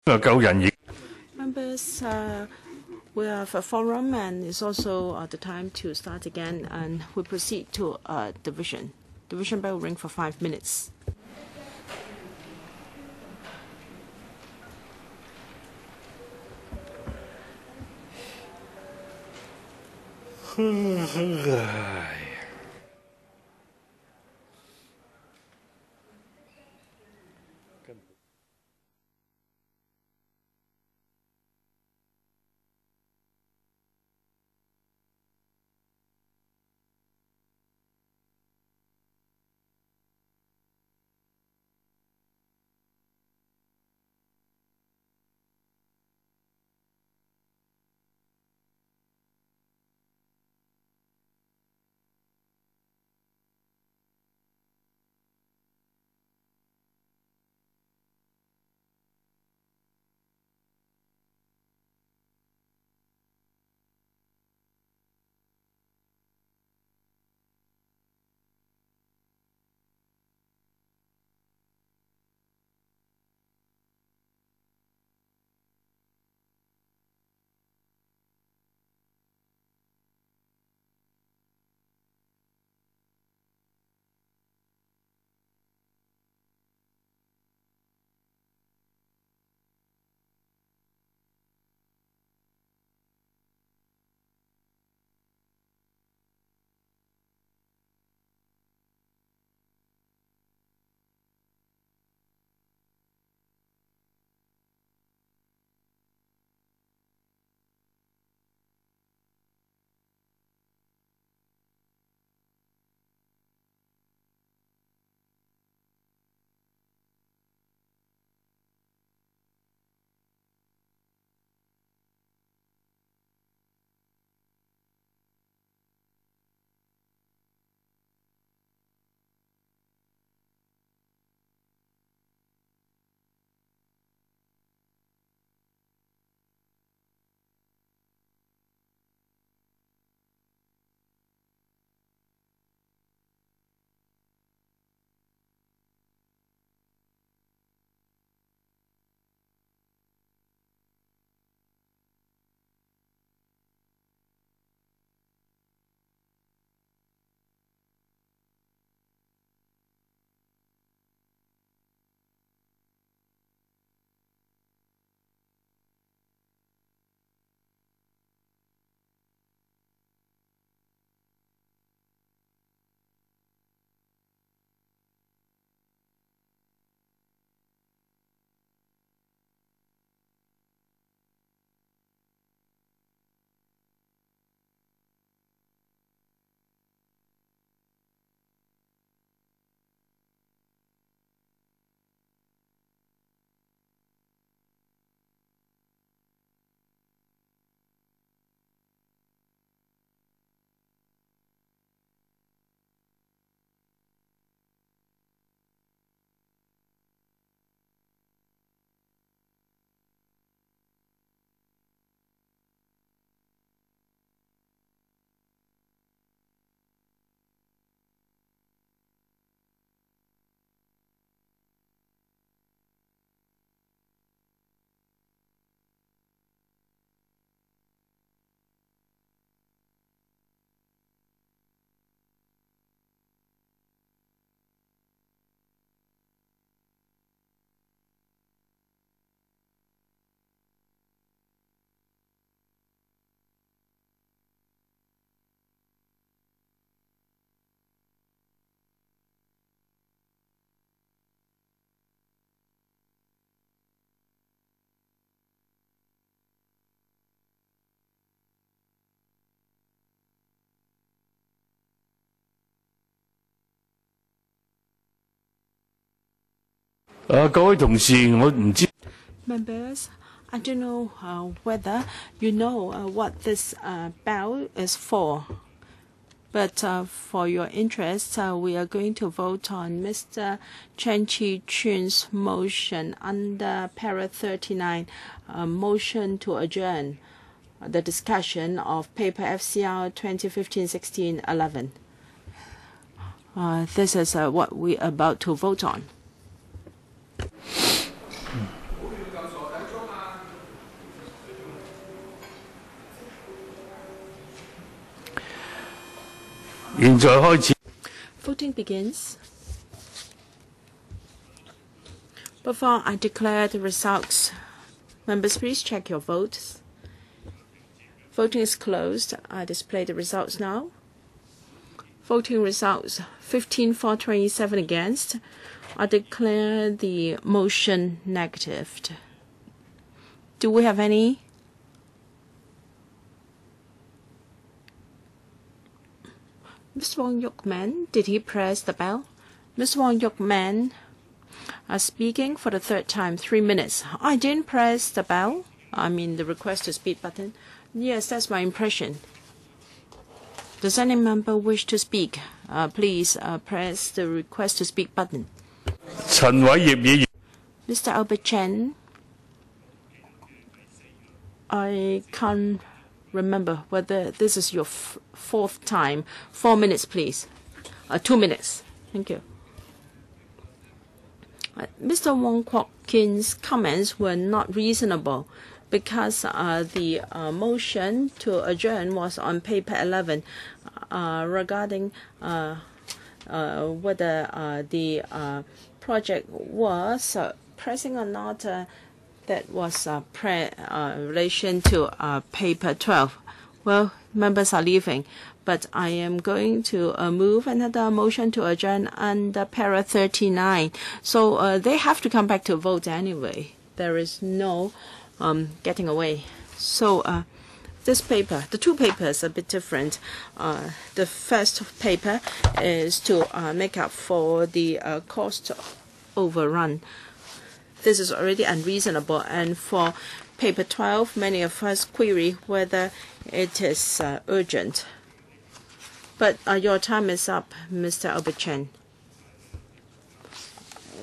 Members, we have a forum, and it's also the time to start again, and we proceed to division. Division bell will ring for 5 minutes. Members, I don't know whether you know what this bell is for, but for your interest, we are going to vote on Mr. Chen Chi-chun's motion under para 39, motion to adjourn the discussion of paper FCR 2015-16-11. This is what we are about to vote on. 現在開始。 Voting begins. Before I declare the results, members, please check your votes. Voting is closed. I display the results now. Voting results 15 for, 27 against. I declare the motion negative. Do we have any? Ms. Wong Yuk-man, did he press the bell? Ms. Wong Yuk-man speaking for the third time, 3 minutes. I didn't press the bell. I mean the request to speak button. Yes, that's my impression. Does any member wish to speak? Please press the request to speak button. Mr. Albert Chen, I can't remember whether this is your fourth time. 4 minutes, please. 2 minutes. Thank you. Mr. Wong Kwok-kin's comments were not reasonable because the motion to adjourn was on paper 11 regarding whether the project was pressing or not. That was relation to paper 12. Well, members are leaving, but I am going to move another motion to adjourn under para 39. So they have to come back to vote anyway. There is no getting away. So this paper, the two papers are a bit different. The first paper is to make up for the cost overrun. This is already unreasonable, and for paper 12, many of us query whether it is urgent. But your time is up, Mr. Albert Chen.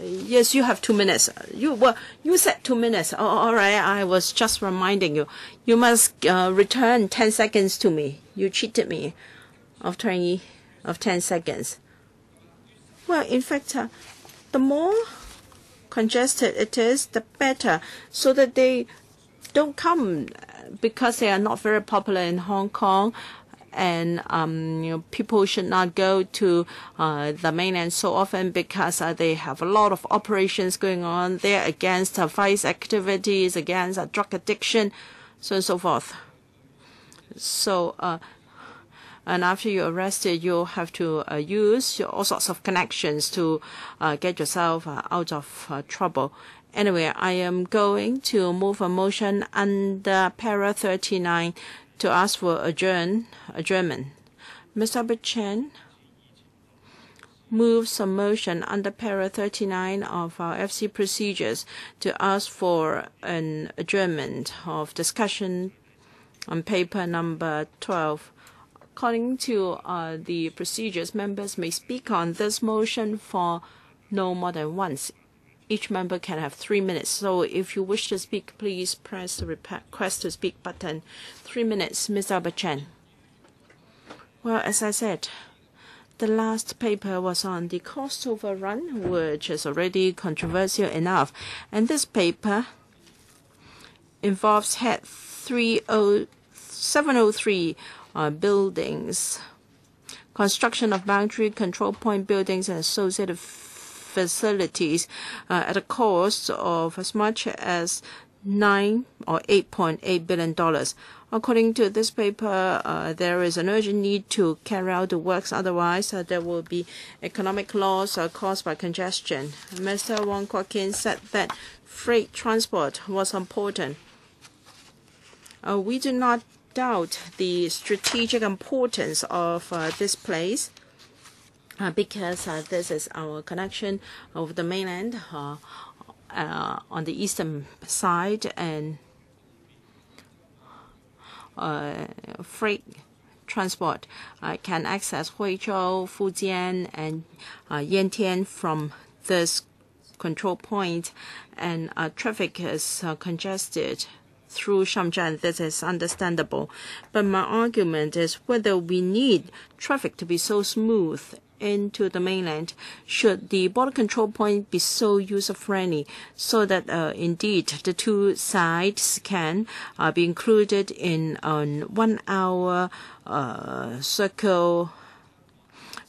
Yes, you have 2 minutes. You said 2 minutes. Oh, all right, I was just reminding you. You must return 10 seconds to me. You cheated me of 10 seconds. Well, in fact, the more congested it is, the better, so that they don't come because they are not very popular in Hong Kong, and people should not go to the mainland so often because they have a lot of operations going on. They're against vice activities, against drug addiction, so on and so forth. So and after you're arrested, you have to use all sorts of connections to get yourself out of trouble. Anyway, I am going to move a motion under para 39 to ask for adjournment. Mr. Albert Chen moves a motion under para 39 of our FC procedures to ask for an adjournment of discussion on paper number 12. According to the procedures, members may speak on this motion for no more than once. Each member can have 3 minutes. So if you wish to speak, please press the request to speak button. 3 minutes, Mr. Albert Chen. Well, as I said, the last paper was on the cost overrun, which is already controversial enough. And this paper involves head 703 buildings, construction of boundary control point buildings and associated facilities at a cost of as much as $9 or $8.8 billion. According to this paper, there is an urgent need to carry out the works, otherwise there will be economic loss caused by congestion. Mr. Wong Kwok-kin said that freight transport was important. We do not doubt the strategic importance of this place because this is our connection of the mainland on the eastern side, and freight transport can access Huizhou, Fujian, and Yantian from this control point, and traffic is congested through Shenzhen. This is understandable. But my argument is whether we need traffic to be so smooth into the mainland. Should the border control point be so user-friendly so that indeed the two sides can be included in a 1 hour circle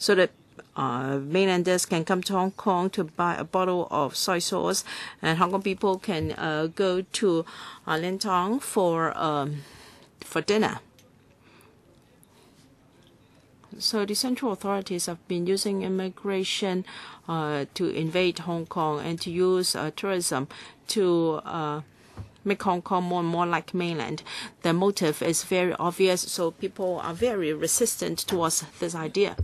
so that mainlanders can come to Hong Kong to buy a bottle of soy sauce, and Hong Kong people can go to Lantang for dinner. So the central authorities have been using immigration to invade Hong Kong and to use tourism to make Hong Kong more and more like mainland. The motive is very obvious, so people are very resistant towards this idea.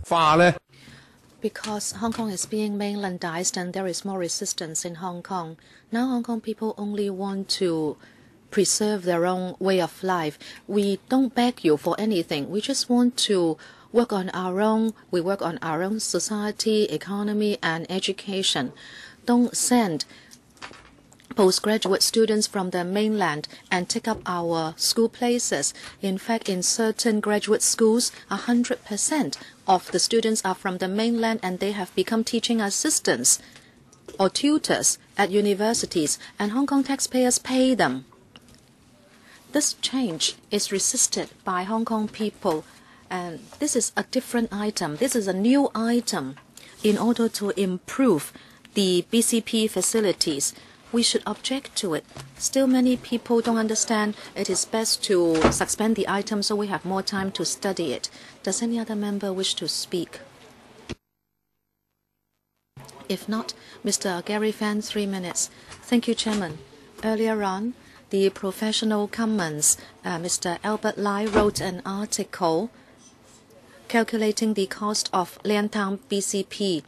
Because Hong Kong is being mainlandized and there is more resistance in Hong Kong. Now Hong Kong people only want to preserve their own way of life. We don't beg you for anything. We just want to work on our own. We work on our own society, economy, and education. Don't send postgraduate students from the mainland and take up our school places. In fact, in certain graduate schools, 100% of the students are from the mainland, and they have become teaching assistants or tutors at universities, and Hong Kong taxpayers pay them. This change is resisted by Hong Kong people, and this is a different item. This is a new item. In order to improve the BCP facilities, we should object to it. Still, many people don't understand. It is best to suspend the item so we have more time to study it. Does any other member wish to speak? If not, Mr. Gary Fan, 3 minutes. Thank you, Chairman. Earlier on, the Professional Commons, Mr. Albert Lai wrote an article calculating the cost of Lantang BCP.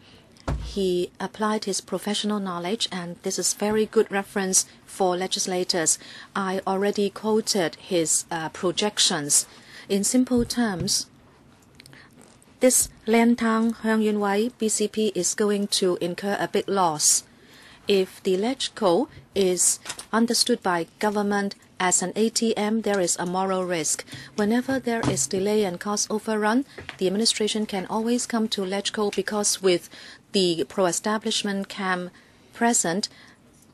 He applied his professional knowledge, and this is very good reference for legislators. I already quoted his projections. In simple terms, this Lantang Hung Yuen Wai BCP is going to incur a big loss. If the LegCo is understood by government as an ATM, there is a moral risk. Whenever there is delay and cost overrun, the administration can always come to LegCo, because with the pro-establishment camp present,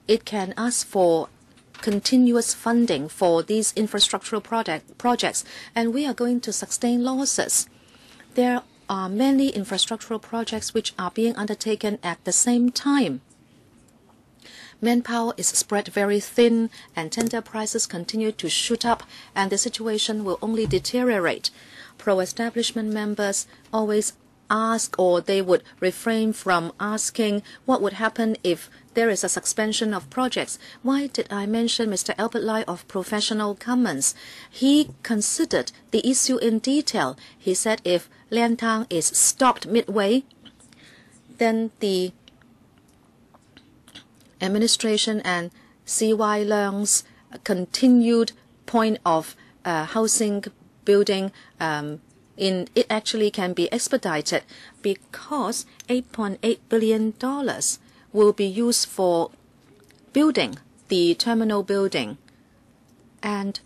it can ask for continuous funding for these infrastructural projects, and we are going to sustain losses. There are many infrastructural projects which are being undertaken at the same time. Manpower is spread very thin, and tender prices continue to shoot up, and the situation will only deteriorate. Pro-establishment members always ask, or they would refrain from asking, what would happen if there is a suspension of projects. Why did I mention Mr. Albert Lai of Professional Commons? He considered the issue in detail. He said if Lantang is stopped midway, then the administration and CY Leung's continued point of housing building it actually can be expedited, because $8.8 billion will be used for building the terminal building. And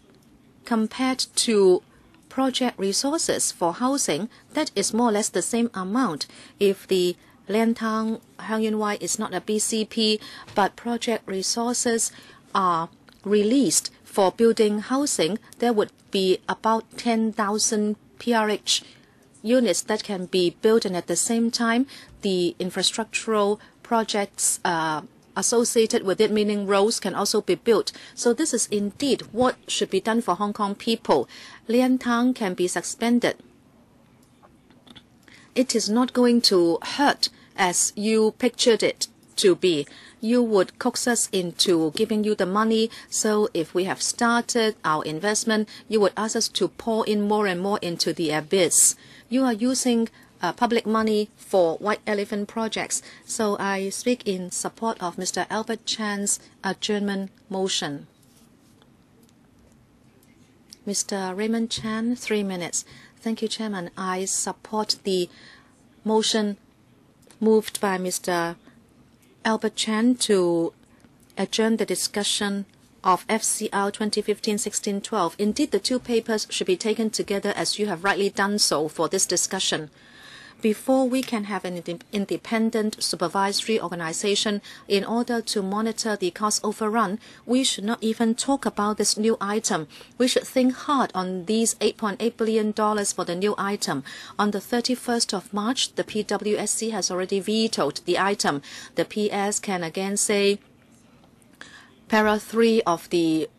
compared to project resources for housing, that is more or less the same amount. If the Lantang Hung Yuen Wai is not a BCP, but project resources are released for building housing, there would be about 10,000 PRH units that can be built, and at the same time, the infrastructural projects associated with it, meaning roads, can also be built. So this is indeed what should be done for Hong Kong people. Lantang can be suspended. It is not going to hurt as you pictured it to be. You would coax us into giving you the money. So if we have started our investment, you would ask us to pour in more and more into the abyss. You are using public money for white elephant projects. So I speak in support of Mr. Albert Chan's adjournment motion. Mr. Raymond Chan, 3 minutes. Thank you, Chairman. I support the motion moved by Mr. Albert Chan to adjourn the discussion of FCR 2015-16-12. Indeed, the two papers should be taken together, as you have rightly done so for this discussion. before we can have an independent supervisory organization in order to monitor the cost overrun, we should not even talk about this new item. We should think hard on these $8.8 billion for the new item. On the 31st of March, the PWSC has already vetoed the item. The PS can again say Para 3 of the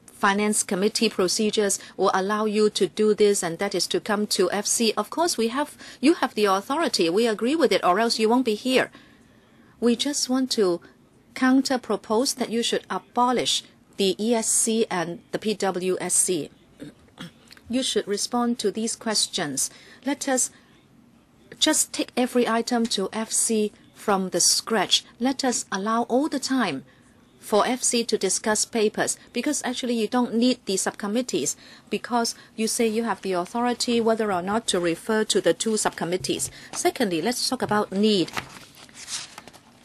Finance Committee procedures will allow you to do this, and that is to come to FC. Of course, you have the authority. We agree with it, or else you won't be here. We just want to counter-propose that you should abolish the ESC and the PWSC. You should respond to these questions. Let us just take every item to FC from the scratch. Let us allow all the time for FC to discuss papers, because actually you don't need the subcommittees, because you say you have the authority whether or not to refer to the two subcommittees. Secondly, let's talk about need.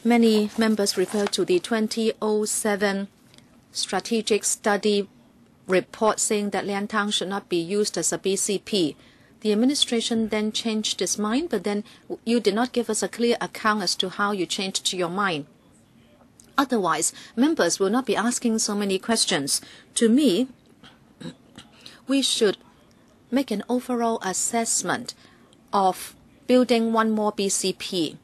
Many members refer to the 2007 strategic study report saying that Liantang should not be used as a BCP. The administration then changed its mind, but then you did not give us a clear account as to how you changed your mind. Otherwise, members will not be asking so many questions. To me, we should make an overall assessment of building one more BCP.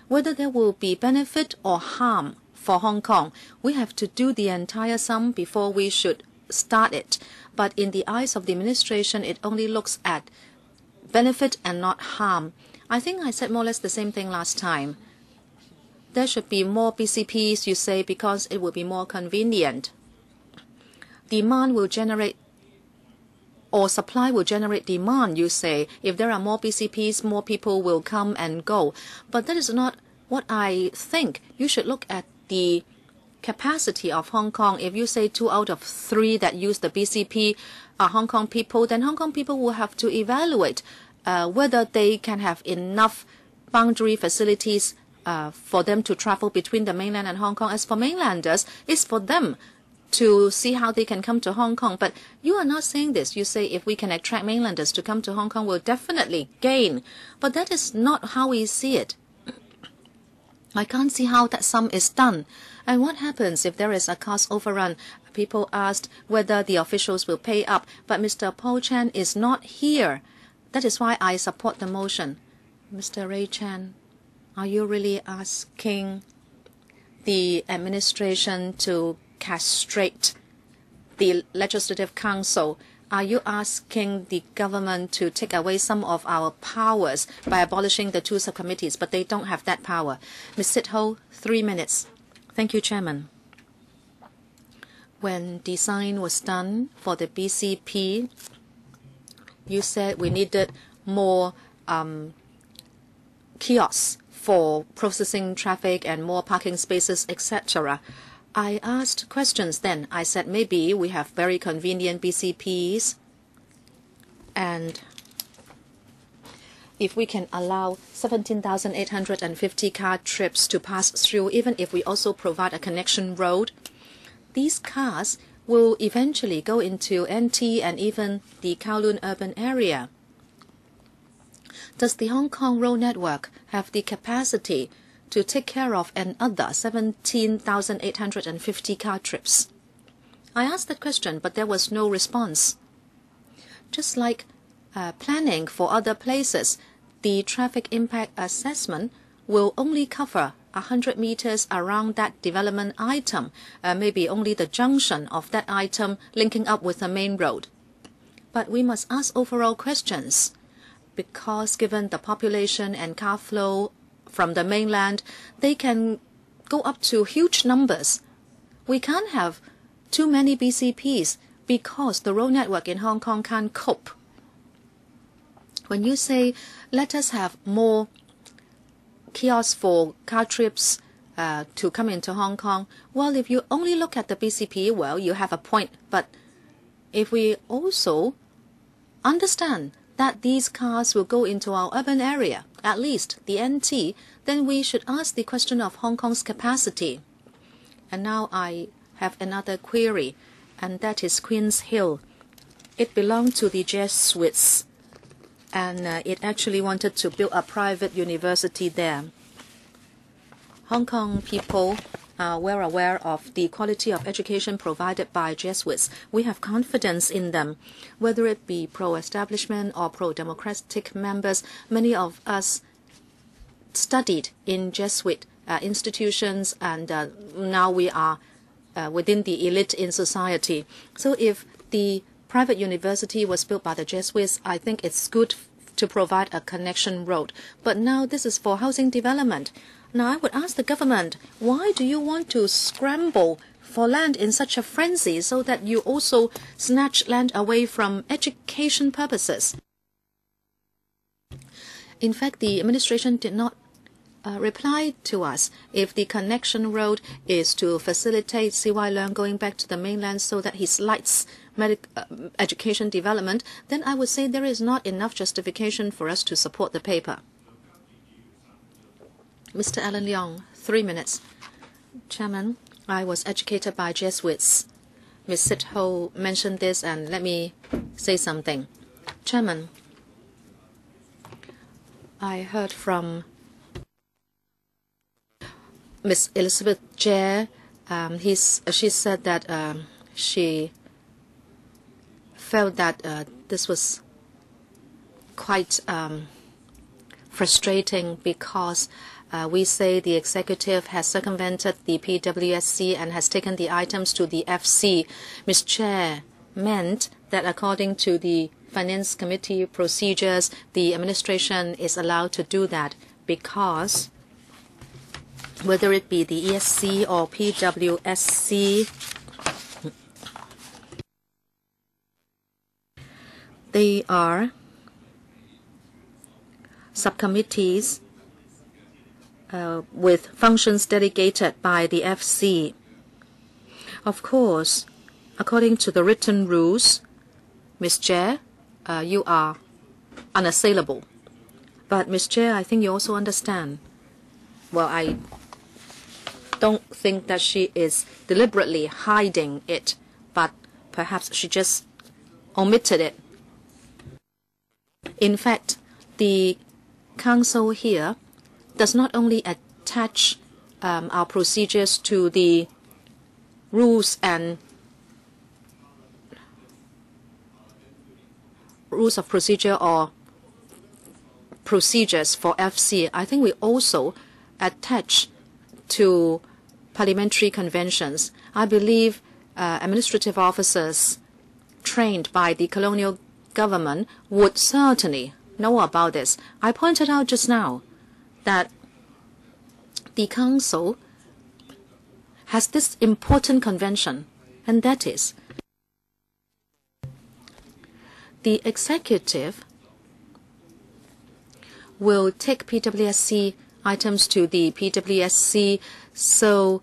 Whether there will be benefit or harm for Hong Kong, we have to do the entire sum before we should start it. But in the eyes of the administration, it only looks at benefit and not harm. I think I said more or less the same thing last time. There should be more BCPs, you say, because it will be more convenient. Demand will generate, or supply will generate demand, you say. If there are more BCPs, more people will come and go. But that is not what I think. You should look at the capacity of Hong Kong. If you say 2 out of 3 that use the BCP are Hong Kong people, then Hong Kong people will have to evaluate whether they can have enough boundary facilities for them to travel between the mainland and Hong Kong. As for mainlanders, it's for them to see how they can come to Hong Kong. But you are not saying this. You say if we can attract mainlanders to come to Hong Kong, we'll definitely gain. But that is not how we see it. I can't see how that sum is done. And what happens if there is a cost overrun? People asked whether the officials will pay up, but Mr. Paul Chan is not here. That is why I support the motion. Mr. Ray Chan, are you really asking the administration to castrate the Legislative Council? Are you asking the government to take away some of our powers by abolishing the 2 subcommittees? But they don't have that power. Ms. Sit Ho, 3 minutes. Thank you, Chairman. When design was done for the BCP, you said we needed more kiosks for processing traffic and more parking spaces, etc. I asked questions then. I said maybe we have very convenient BCPs, and if we can allow 17,850 car trips to pass through, even if we also provide a connection road, these cars will eventually go into NT and even the Kowloon urban area. Does the Hong Kong road network have the capacity to take care of another 17,850 car trips? I asked that question, but there was no response. Just like planning for other places, the traffic impact assessment will only cover 100 meters around that development item, maybe only the junction of that item linking up with the main road. But we must ask overall questions, because given the population and car flow from the mainland, they can go up to huge numbers. We can't have too many BCPs because the road network in Hong Kong can't cope. When you say, let us have more kiosks for car trips to come into Hong Kong, well, if you only look at the BCP, well, you have a point. But if we also understand that these cars will go into our urban area, at least the NT, then we should ask the question of Hong Kong's capacity. And now I have another query, and that is Queen's Hill. It belonged to the Jesuits, and it actually wanted to build a private university there. Hong Kong people are well aware of the quality of education provided by Jesuits. We have confidence in them, whether it be pro-establishment or pro-democratic members. Many of us studied in Jesuit institutions, and now we are within the elite in society. So if the private university was built by the Jesuits, I think it's good to provide a connection road. But now this is for housing development. Now I would ask the government, why do you want to scramble for land in such a frenzy so that you also snatch land away from education purposes? In fact, the administration did not reply to us. If the connection road is to facilitate C.Y. Leung going back to the mainland so that he slights education development, then I would say there is not enough justification for us to support the paper. Mr. Alan Leong, 3 minutes. Chairman, I was educated by Jesuits. Ms. Sit Ho mentioned this, and let me say something. Chairman, I heard from Ms. Elizabeth Jare. She said that she felt that this was quite frustrating because we say the executive has circumvented the PWSC and has taken the items to the FC. Ms. Chair meant that according to the Finance Committee procedures, the administration is allowed to do that because whether it be the ESC or PWSC, they are subcommittees with functions delegated by the FC. Of course, according to the written rules, Ms. Chair, you are unassailable. But Ms. Chair, I think you also understand. Well, I don't think that she is deliberately hiding it, but perhaps she just omitted it. In fact, the Council here does not only attach our procedures to the rules and rules of procedure or procedures for FC. I think we also attach to parliamentary conventions. I believe administrative officers trained by the colonial government would certainly know about this. I pointed out just now that the Council has this important convention, and that is the executive will take PWSC items to the PWSC, so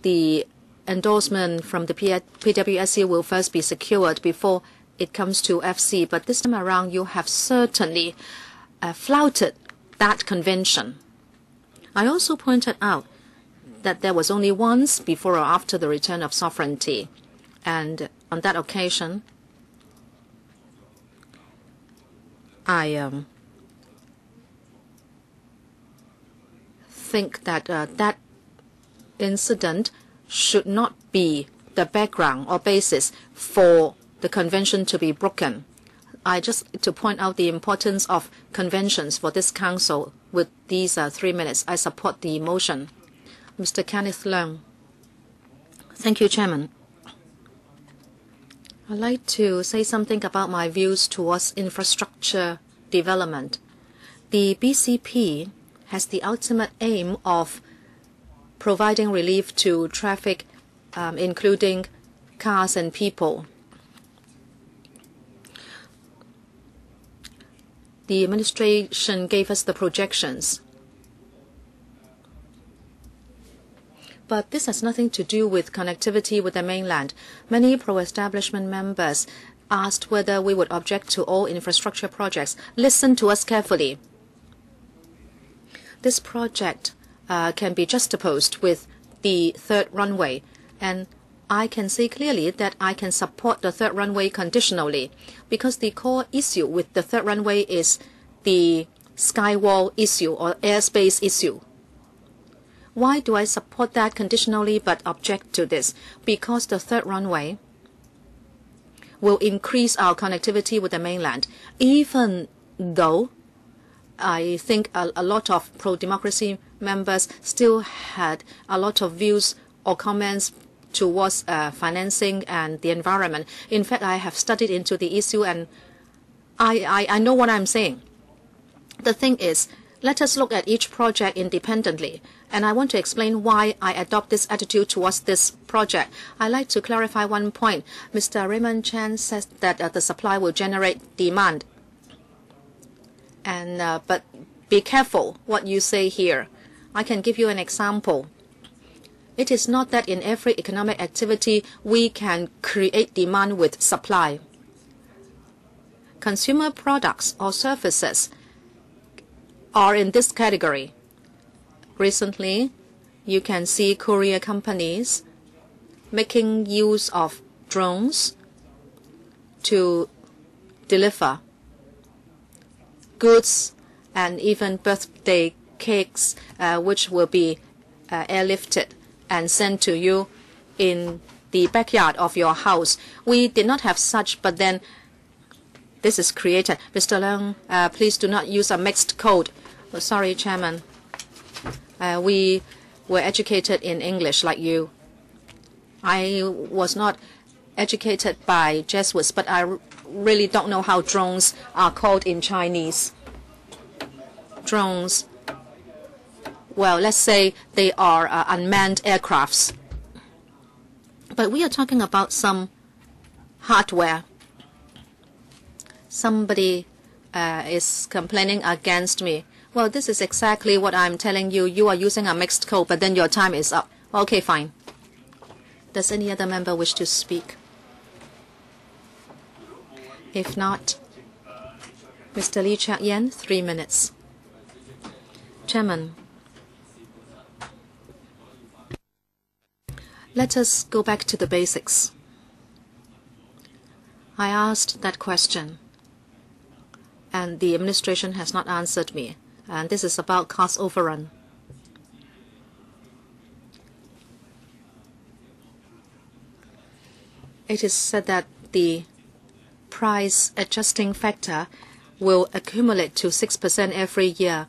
the endorsement from the PWSC will first be secured before it comes to FC. But this time around, you have certainly flouted that convention. I also pointed out that there was only once before or after the return of sovereignty, and on that occasion, I think that that incident should not be the background or basis for the convention to be broken. I just to point out the importance of conventions for this council. With these 3 minutes, I support the motion. Mr. Kenneth Leung. Thank you, Chairman. I'd like to say something about my views towards infrastructure development. The BCP has the ultimate aim of providing relief to traffic, including cars and people. The administration gave us the projections. But this has nothing to do with connectivity with the mainland. Many pro-establishment members asked whether we would object to all infrastructure projects. Listen to us carefully. This project can be juxtaposed with the third runway, and I can say clearly that I can support the third runway conditionally, because the core issue with the third runway is the skywall issue or airspace issue. Why do I support that conditionally but object to this? Because the third runway will increase our connectivity with the mainland, even though I think a lot of pro-democracy members still had a lot of views or comments towards financing and the environment. In fact, I have studied into the issue and I know what I'm saying. The thing is, let us look at each project independently. And I want to explain why I adopt this attitude towards this project. I'd like to clarify one point. Mr. Raymond Chan says that the supply will generate demand. And but be careful what you say here. I can give you an example. It is not that in every economic activity we can create demand with supply. Consumer products or services are in this category. Recently, you can see courier companies making use of drones to deliver goods and even birthday cakes, which will be airlifted and sent to you in the backyard of your house. We did not have such, but then this is created. Mr. Leung, please do not use a mixed code. Oh, sorry, Chairman. We were educated in English like you. I was not educated by Jesuits, but I really don't know how drones are called in Chinese. Drones, well, let's say they are unmanned aircrafts. But we are talking about some hardware. Somebody is complaining against me. Well, this is exactly what I'm telling you. You are using a mixed code, but then your time is up. Okay, fine. Does any other member wish to speak? If not, Mr. Lee Chak-yen, 3 minutes. Chairman, let us go back to the basics. I asked that question, and the administration has not answered me. And this is about cost overrun. It is said that the price adjusting factor will accumulate to 6% every year,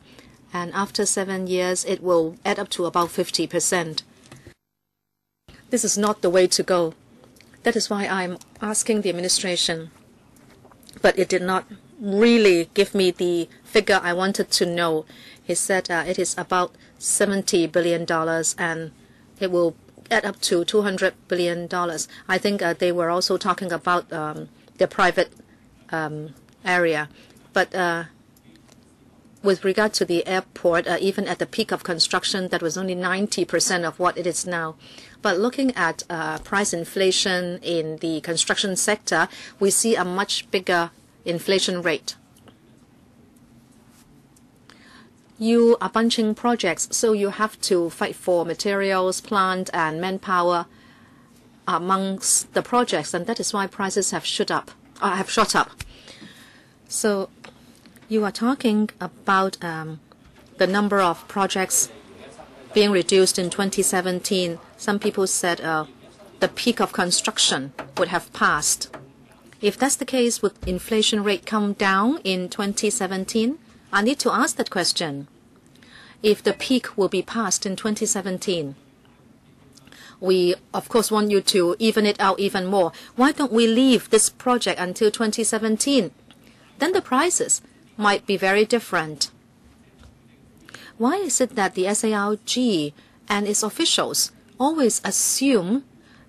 and after 7 years it will add up to about 50%. This is not the way to go. That is why I'm asking the administration. But it did not really give me the figure I wanted to know. He said it is about $70 billion and it will add up to $200 billion. I think they were also talking about the private area. But with regard to the airport, even at the peak of construction, that was only 90% of what it is now. But looking at price inflation in the construction sector, we see a much bigger inflation rate. You are bunching projects, so you have to fight for materials, plant, and manpower amongst the projects, and that is why prices have shot up. So you are talking about the number of projects being reduced in 2017. Some people said the peak of construction would have passed. If that's the case, would inflation rate come down in 2017? I need to ask that question. If the peak will be passed in 2017, we of course want you to even it out even more. Why don't we leave this project until 2017? Then the prices might be very different. Why is it that the SARG and its officials always assume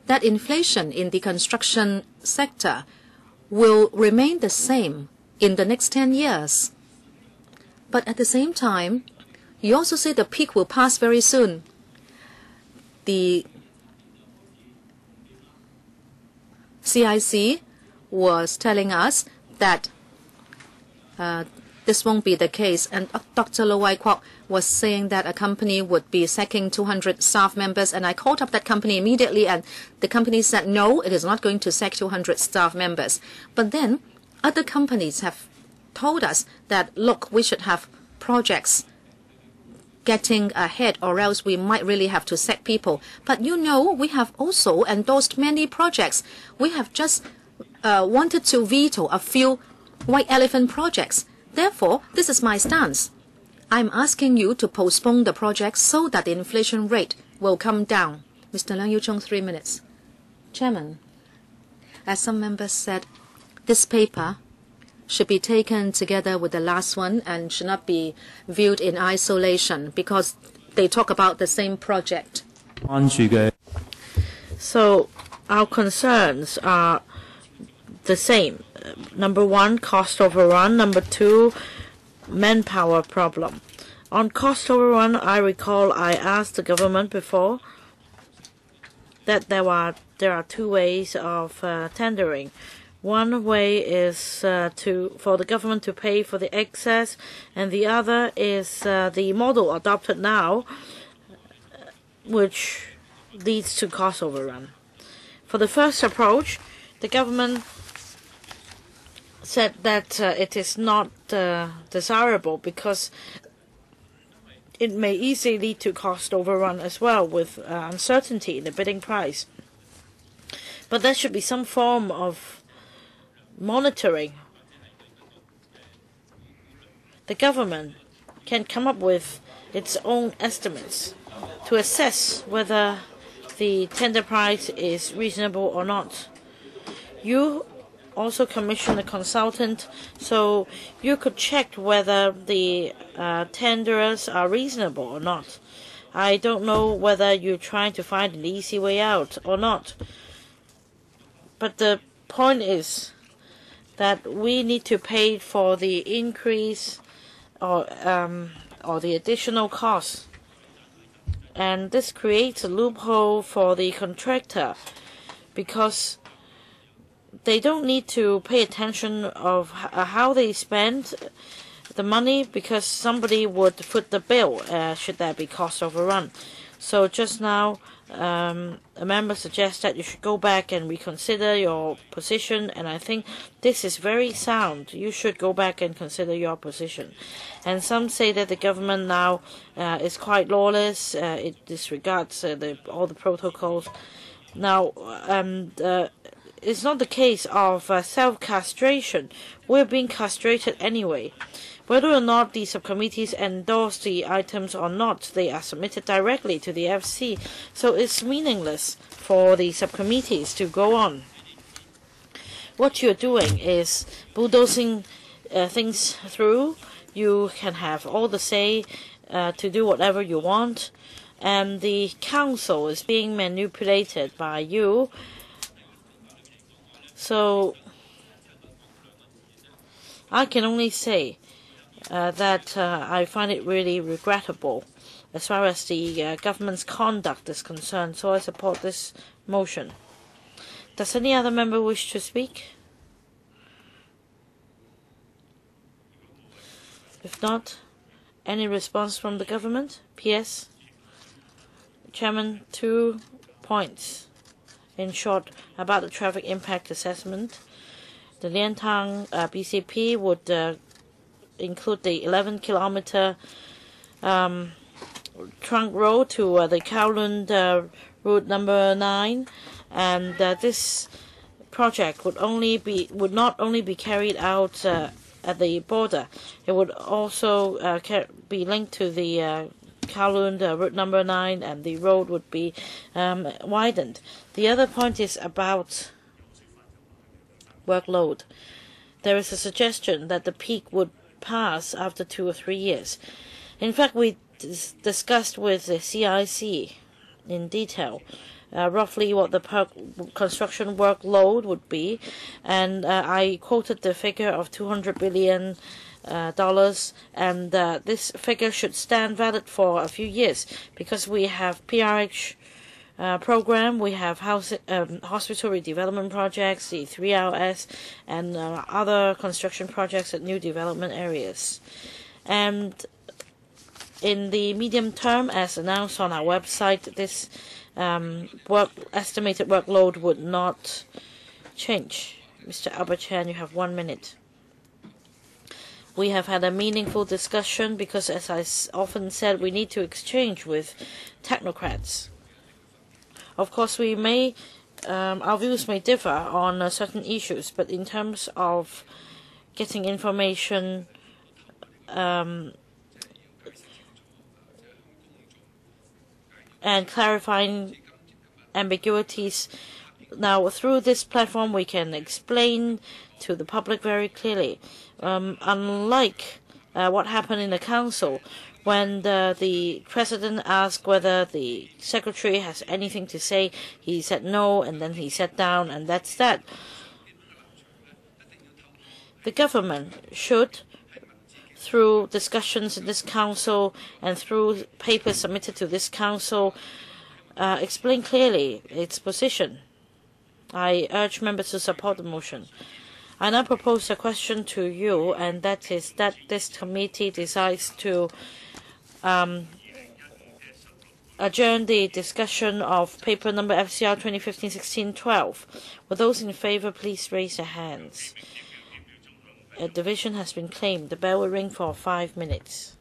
that inflation in the construction sector will remain the same in the next 10 years? But at the same time, you also say the peak will pass very soon. The CIC was telling us that this won't be the case. And Dr. Lo Wai Kwok was saying that a company would be sacking 200 staff members, and I called up that company immediately, and the company said, no, it is not going to sack 200 staff members. But then other companies have told us that, look, we should have projects getting ahead, or else we might really have to sack people. But we have also endorsed many projects. We have just wanted to veto a few white elephant projects. Therefore, this is my stance. I'm asking you to postpone the projects so that the inflation rate will come down. Mr. Leung Yiu-chung, 3 minutes. Chairman, as some members said, this paper should be taken together with the last one and should not be viewed in isolation because they talk about the same project. So our concerns are the same. Number one, cost overrun. Number two, manpower problem. On cost overrun, I recall I asked the government before that there are two ways of tendering. One way is for the government to pay for the excess, and the other is the model adopted now, which leads to cost overrun. For the first approach, the government said that it is not desirable because it may easily lead to cost overrun as well with uncertainty in the bidding price. But there should be some form of monitoring. The government can come up with its own estimates to assess whether the tender price is reasonable or not. You also commission a consultant, so you could check whether the tenderers are reasonable or not. I don't know whether you're trying to find an easy way out or not. But the point is that we need to pay for the increase or the additional costs. And this creates a loophole for the contractor because they don't need to pay attention of how they spend the money because somebody would foot the bill should there be cost overrun. So just now a member suggests that you should go back and reconsider your position, and I think this is very sound. You should go back and consider your position. And some say that the government now is quite lawless. It disregards all the protocols. Now, it's not the case of self-castration. We're being castrated anyway. Whether or not the subcommittees endorse the items or not, they are submitted directly to the FC, so it's meaningless for the subcommittees to go on. What you're doing is bulldozing things through. You can have all the say to do whatever you want, and the council is being manipulated by you. So I can only say that I find it really regrettable as far as the government's conduct is concerned, so I support this motion. Does any other member wish to speak? If not, any response from the government? PS? Chairman, 2 points. In short, about the traffic impact assessment. The Liantang BCP would include the 11-kilometer trunk road to the Kowloon route number 9, and this project would not only be carried out at the border, it would also be linked to the Kowloon route number 9, and the road would be widened. The other point is about workload. There is a suggestion that the peak would pass after 2 or 3 years. In fact, we discussed with the CIC in detail roughly what the construction workload would be, and I quoted the figure of $200 billion, and this figure should stand valid for a few years because we have PRH program. We have hospital redevelopment projects, the 3RS, and other construction projects at new development areas. And in the medium term, as announced on our website, this estimated workload would not change. Mr. Albert Chan, you have 1 minute. We have had a meaningful discussion because, as I often said, we need to exchange with technocrats. Of course, our views may differ on certain issues, but in terms of getting information, and clarifying ambiguities, now through this platform we can explain to the public very clearly. Unlike what happened in the Council, when the President asked whether the Secretary has anything to say, he said no, and then he sat down, and that's that. The government should, through discussions in this Council and through papers submitted to this Council, explain clearly its position. I urge members to support the motion. I now propose a question to you, and that is that this committee decides to adjourn the discussion of paper number FCR 2015-16-12. Will those in favour please raise their hands? A division has been claimed. The bell will ring for 5 minutes.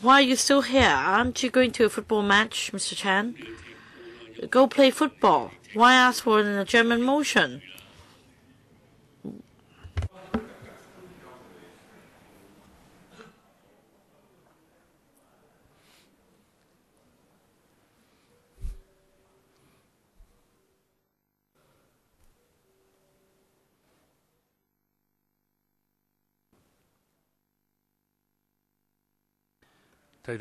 Why are you still here? Aren't you going to a football match, Mr. Chan? Go play football. Why ask for an adjournment motion? Well,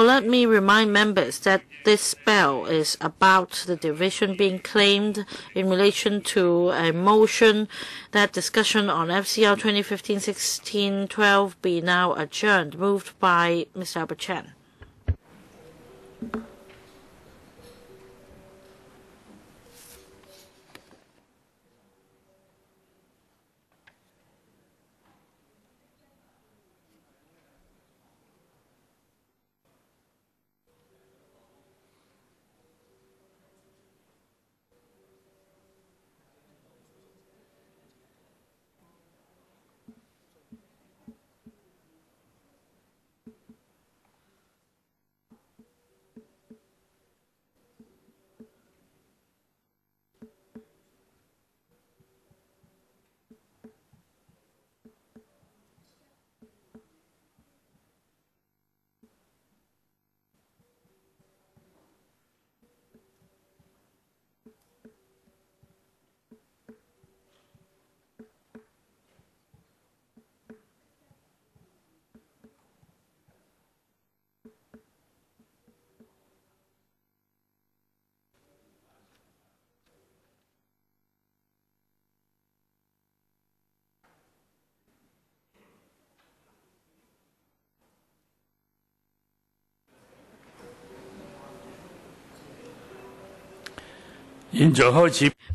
let me remind members that this bill is about the division being claimed in relation to a motion that discussion on FCR 2015-16-12 be now adjourned, moved by Mr. Albert Chan.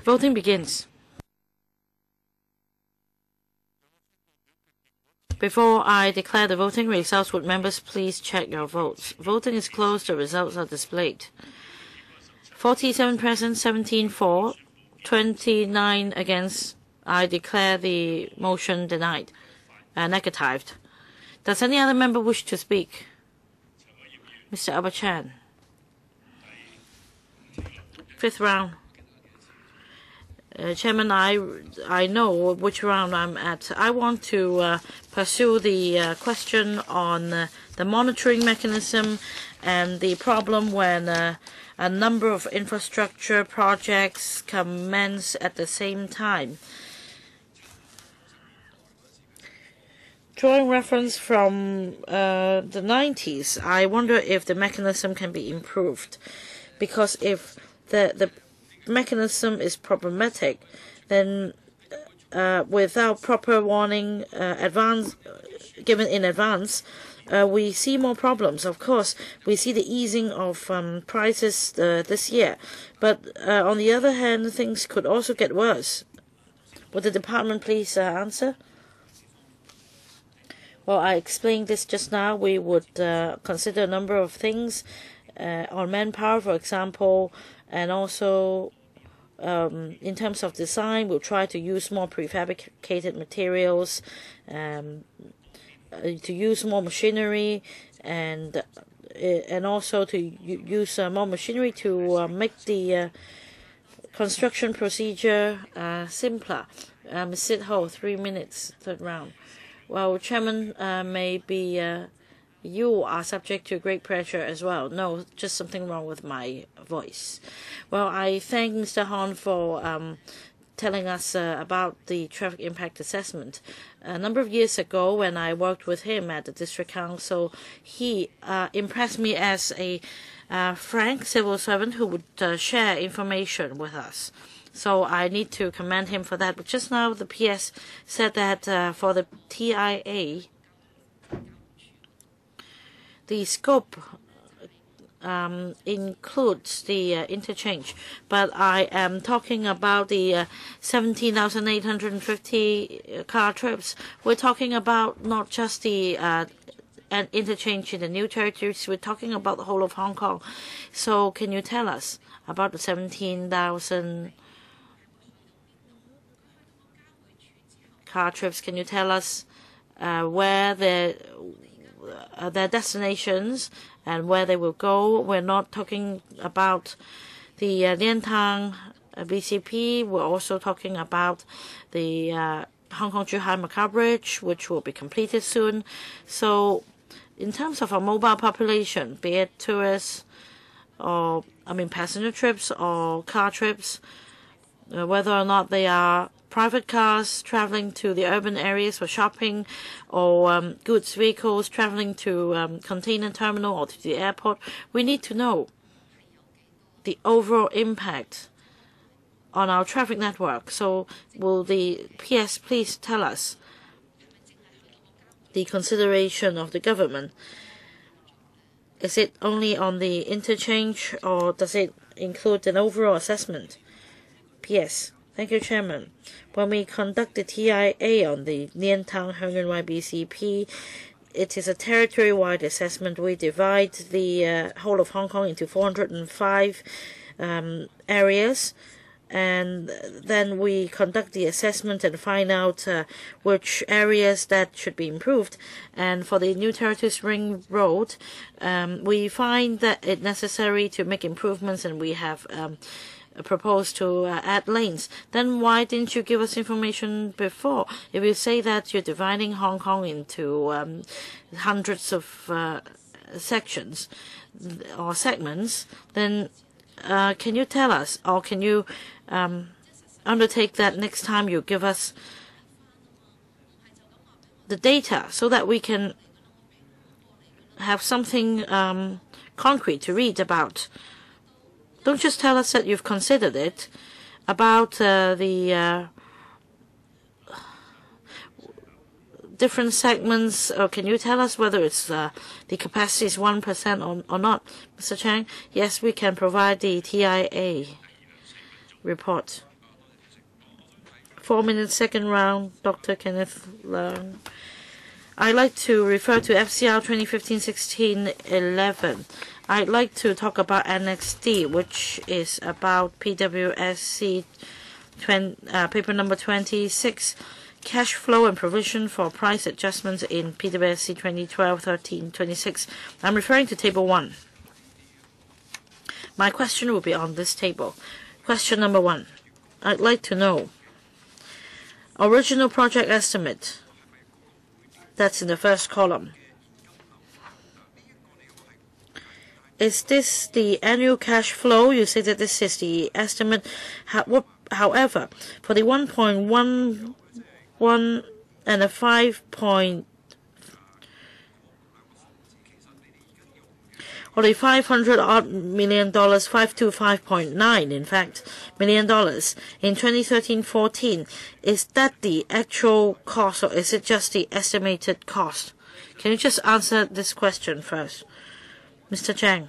Voting begins. Before I declare the voting results, would members please check your votes? Voting is closed. The results are displayed. 47 present, 17 for, 29 against. I declare the motion denied, negatived. Does any other member wish to speak? Mr. Albert Chan. Fifth round. Chairman, I know which round I'm at. I want to pursue the question on the monitoring mechanism and the problem when a number of infrastructure projects commence at the same time. Drawing reference from the 90s, I wonder if the mechanism can be improved, because if the mechanism is problematic, then without proper warning given in advance, we see more problems. Of course, we see the easing of prices this year, but on the other hand, things could also get worse. Would the department please answer? Well, I explained this just now. We would consider a number of things on manpower, for example, and also in terms of design, we'll try to use more prefabricated materials, to use more machinery, and also to use more machinery to make the construction procedure simpler. Ms. Sid Ho, 3 minutes, third round. Well, Chairman, maybe you are subject to great pressure as well. No, just something wrong with my voice. Well, I thank Mr. Han for telling us about the traffic impact assessment. A number of years ago, when I worked with him at the District Council, he impressed me as a frank civil servant who would share information with us. So I need to commend him for that. But just now, the PS said that for the TIA, the scope includes the interchange, but I am talking about the 17,850 car trips. We're talking about not just the an interchange in the new territories. We're talking about the whole of Hong Kong. So can you tell us about the 17,000 car trips? Can you tell us where their destinations and where they will go? We're not talking about the Liantang BCP. We're also talking about the Hong Kong-Zhuhai-Macau Bridge, which will be completed soon. So in terms of our mobile population, be it tourists or, passenger trips or car trips, whether or not they are private cars traveling to the urban areas for shopping, or goods vehicles traveling to container terminal or to the airport. We need to know the overall impact on our traffic network. So will the PS please tell us the consideration of the government? Is it only on the interchange, or does it include an overall assessment? PS. Thank you, Chairman. When we conduct the TIA on the Niantang Hengan YBCP, it is a territory-wide assessment. We divide the whole of Hong Kong into 405 areas, and then we conduct the assessment and find out which areas that should be improved. And for the New Territories Ring Road, we find that it necessary to make improvements, and we have proposed to add lanes. Then why didn't you give us information before? If you say that you're dividing Hong Kong into hundreds of sections or segments, then can you tell us, or can you undertake that next time you give us the data so that we can have something concrete to read about? Don't just tell us that you've considered it about the different segments, or can you tell us whether it's the capacity is 1% or not? Mr. Chang, yes, we can provide the TIA report. 4 minutes, second round, Dr. Kenneth Leung. I'd like to refer to FCR 2015-16-11. I'd like to talk about Annex D, which is about PWSC paper number 26, cash flow and provision for price adjustments in PWSC 2012-13-26. I'm referring to Table 1. My question will be on this table. Question number 1. I'd like to know original project estimate. That's in the first column. Is this the annual cash flow? You say that this is the estimate. However, for the 1.11 and a 500 odd million dollars, 525.9 in fact million dollars in 2013-14, is that the actual cost, or is it just the estimated cost? Can you just answer this question first, Mr. Chang?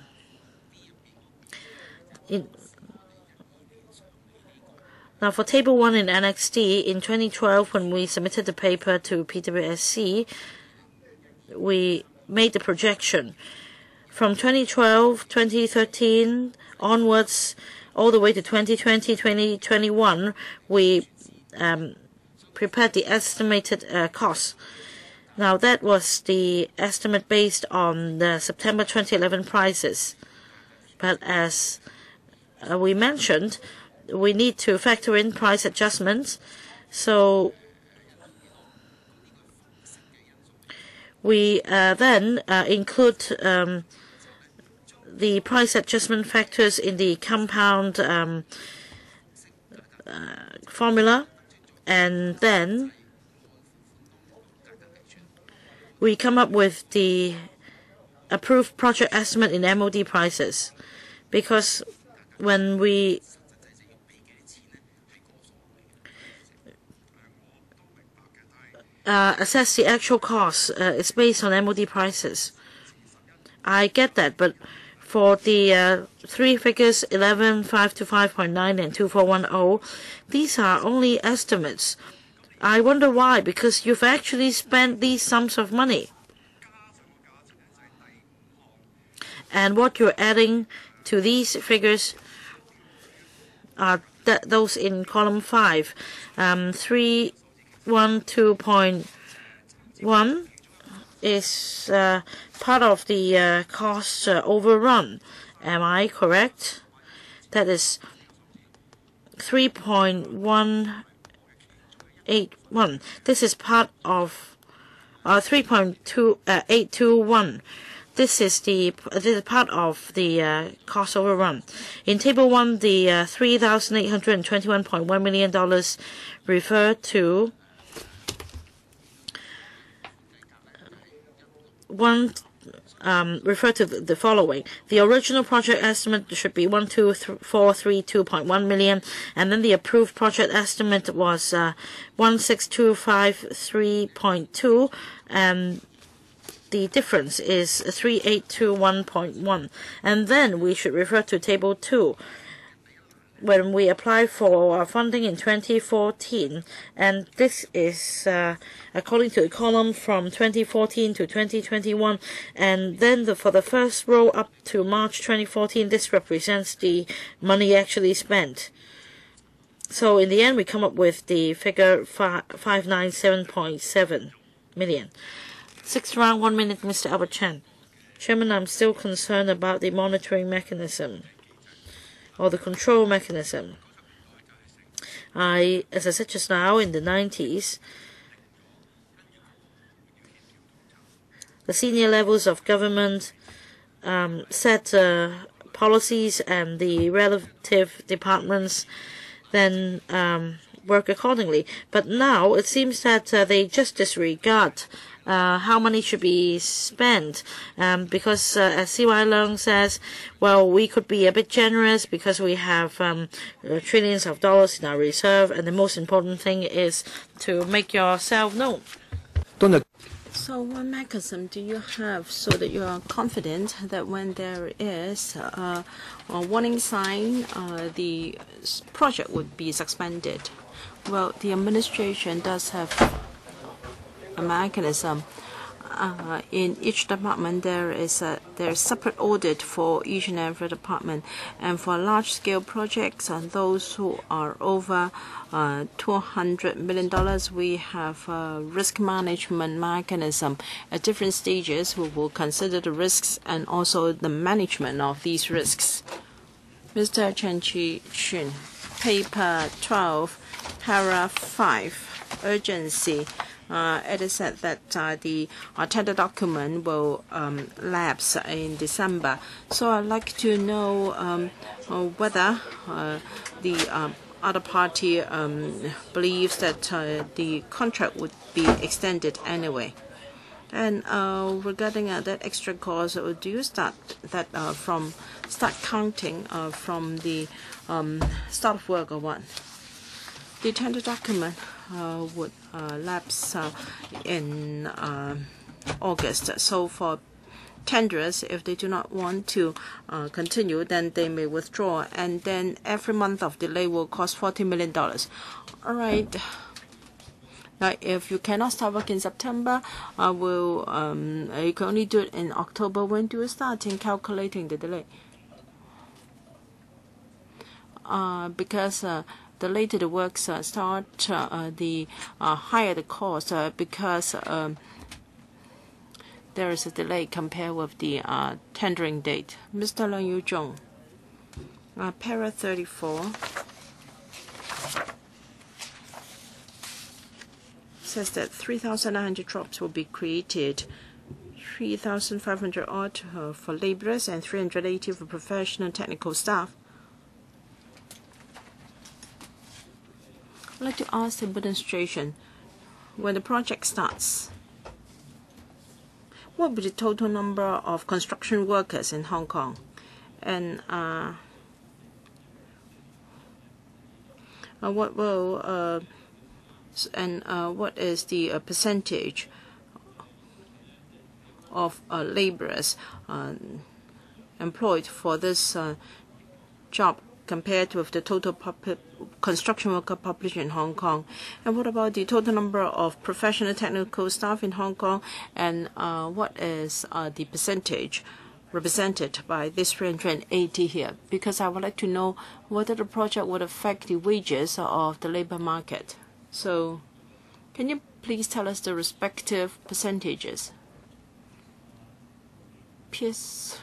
Now for Table 1 in Annex D, in 2012, when we submitted the paper to PWSC, we made the projection. From 2012, 2013 onwards, all the way to 2020, 2021, we prepared the estimated costs. Now that was the estimate based on the September 2011 prices. But as we mentioned, we need to factor in price adjustments. So we then include the price adjustment factors in the compound formula, and then we come up with the approved project estimate in MOD prices. Because when we assess the actual cost, it's based on MOD prices. I get that, but for the three figures, 11, 525.9, and 2410, these are only estimates. I wonder why, because you've actually spent these sums of money. And what you're adding to these figures are those in column 5. 312.1 is part of the cost overrun. Am I correct? That is 3.181. This is part of 3.821. This is part of the cost overrun. In Table 1, the $3,821.1 million refer to the following. The original project estimate should be 12432.1 million, and then the approved project estimate was 16253.2, and the difference is 3821.1. And then we should refer to Table 2. When we apply for funding in 2014, and this is according to the column from 2014 to 2021, and then for the first row up to March 2014, this represents the money actually spent. So in the end, we come up with the figure 597.7 million. Sixth round, 1 minute, Mr. Albert Chan. Chairman, I'm still concerned about the monitoring mechanism, or the control mechanism. As I said just now, in the 90s, the senior levels of government set policies, and the relative departments then work accordingly. But now it seems that they just disregard how money should be spent, because as C.Y. Leung says, well, we could be a bit generous because we have trillions of dollars in our reserve, and the most important thing is to make yourself known. So what mechanism do you have so that you are confident that when there is a warning sign, the project would be suspended? Well, the administration does have a mechanism. In each department, there is separate audit for each and every department, and for large-scale projects and those who are over $200 million, we have a risk management mechanism. At different stages, we will consider the risks and also the management of these risks. Mr. Chen Chi-chun, paper 12, paragraph 5, urgency. It is said that the tender document will lapse in December. So I'd like to know whether the other party believes that the contract would be extended anyway. And regarding that extra cost, do you start counting from the start of work or what? The tender document would lapse in August. So for tenderers, if they do not want to continue, then they may withdraw. And then every month of delay will cost $40 million. All right. Now, if you cannot start work in September, you can only do it in October. When do you start in calculating the delay? Because the later the works start, the higher the cost, because there is a delay compared with the tendering date. Mr. Leung Yu-jung, para 34 says that 3,900 jobs will be created, 3,500 odd for laborers and 380 for professional and technical staff. I'd like to ask the administration, when the project starts, what will be the total number of construction workers in Hong Kong? And what is the percentage of laborers employed for this job compared with the total construction worker population in Hong Kong? And what about the total number of professional technical staff in Hong Kong? And what is the percentage represented by this 380 here? Because I would like to know whether the project would affect the wages of the labor market. So can you please tell us the respective percentages? Yes.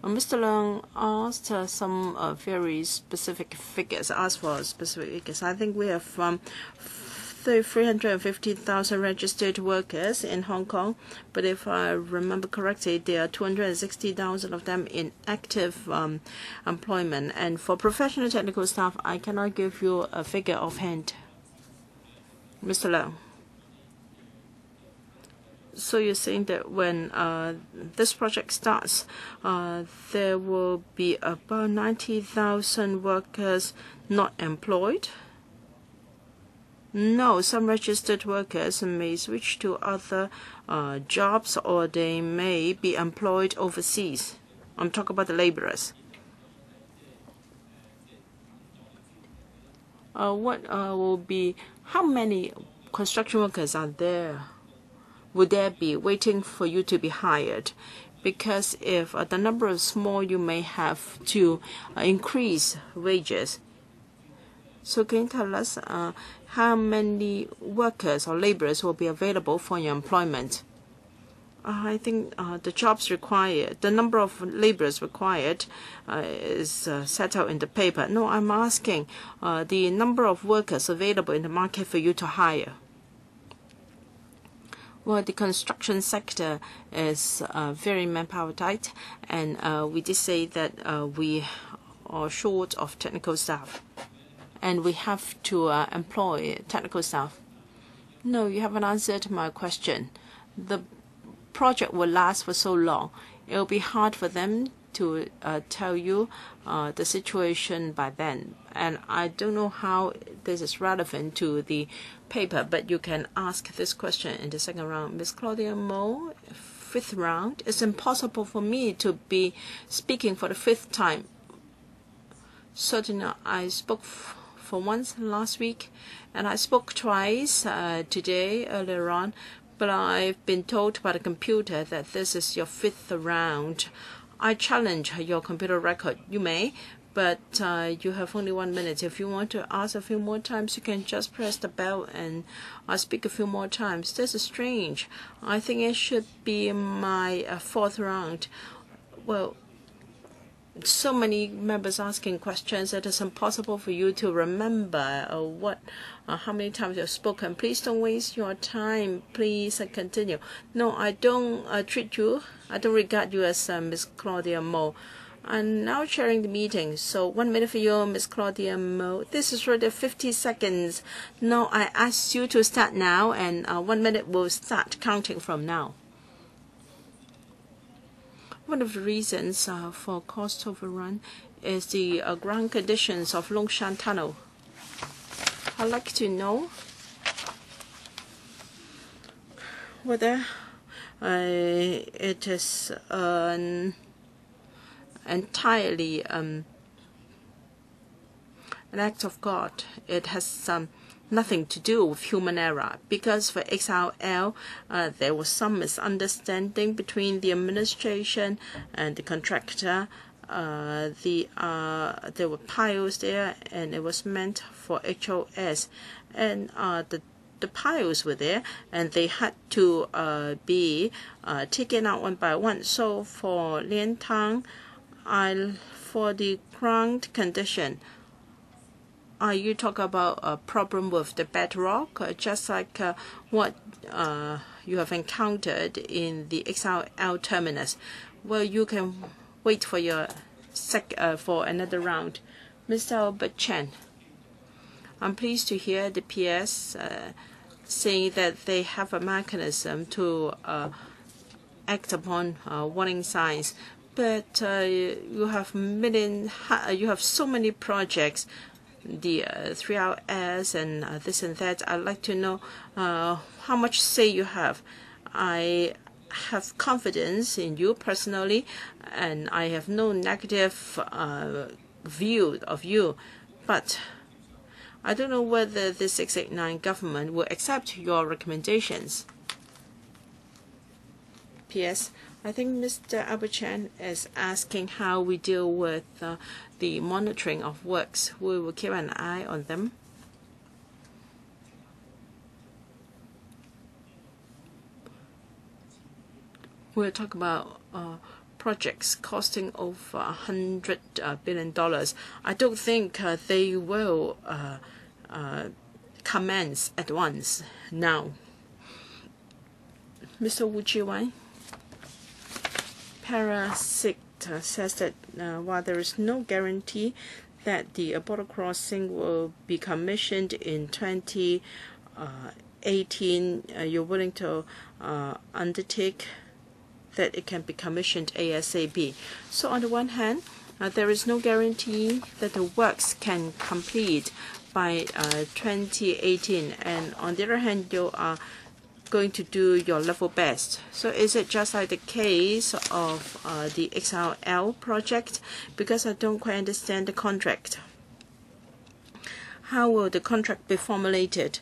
Mr. Leung asked some very specific figures, asked for specific figures. I think we have 350,000 registered workers in Hong Kong, but if I remember correctly, there are 260,000 of them in active employment. And for professional technical staff, I cannot give you a figure offhand. Mr. Lau. So you're saying that when this project starts, there will be about 90,000 workers not employed? No, some registered workers may switch to other jobs, or they may be employed overseas. I'm talking about the laborers. How many construction workers are there? Would there be waiting for you to be hired? Because if the number is small, you may have to increase wages. So can you tell us how many workers or laborers will be available for your employment? I think the jobs required, the number of laborers required is set out in the paper. No, I'm asking the number of workers available in the market for you to hire. Well, the construction sector is very manpower tight, and we did say that we are short of technical staff, and we have to employ technical staff. No, you haven't answered my question. The project will last for so long. It will be hard for them to tell you the situation by then. And I don't know how this is relevant to the paper, but you can ask this question in the second round. Ms. Claudia Mo, fifth round. It's impossible for me to be speaking for the fifth time. Certainly, I spoke for once last week, and I spoke twice today earlier on, but I've been told by the computer that this is your fifth round. I challenge your computer record. You may, but you have only 1 minute. If you want to ask a few more times, you can just press the bell and speak a few more times. This is strange. I think it should be my fourth round. Well, so many members asking questions that it's impossible for you to remember how many times you've spoken. Please don't waste your time. Please continue. No, I don't I don't regard you as Ms. Claudia Mo. I'm now chairing the meeting, so 1 minute for you, Ms. Claudia Mo. This is already 50 seconds. No, I ask you to start now, and 1 minute will start counting from now. One of the reasons for cost overrun is the ground conditions of Longshan Tunnel. I'd like to know whether it is entirely an act of God. It has nothing to do with human error, because for XRL there was some misunderstanding between the administration and the contractor. There were piles there, and it was meant for HOS, and the piles were there, and they had to be taken out one by one. So for Liantang, for the ground condition, you talk about a problem with the bedrock, just like what you have encountered in the XRL terminus. Well, you can wait for your for another round. Mr. Albert Chen, I'm pleased to hear the PS saying that they have a mechanism to act upon warning signs. But you have so many projects, the 3RS and this and that. I'd like to know how much say you have. I have confidence in you personally, and I have no negative view of you, but I don't know whether the 689 government will accept your recommendations. P.S. I think Mr. Albert Chen is asking how we deal with the monitoring of works. We will keep an eye on them. We'll talk about projects costing over $100 billion. I don't think they will commence at once now. Mr. Wu Chi-wai, Para 6 says that while there is no guarantee that the border crossing will be commissioned in 2018, you're willing to undertake that it can be commissioned ASAP. So on the one hand, there is no guarantee that the works can complete by 2018, and on the other hand, you are going to do your level best. So is it just like the case of the XRL project? Because I don't quite understand the contract. How will the contract be formulated?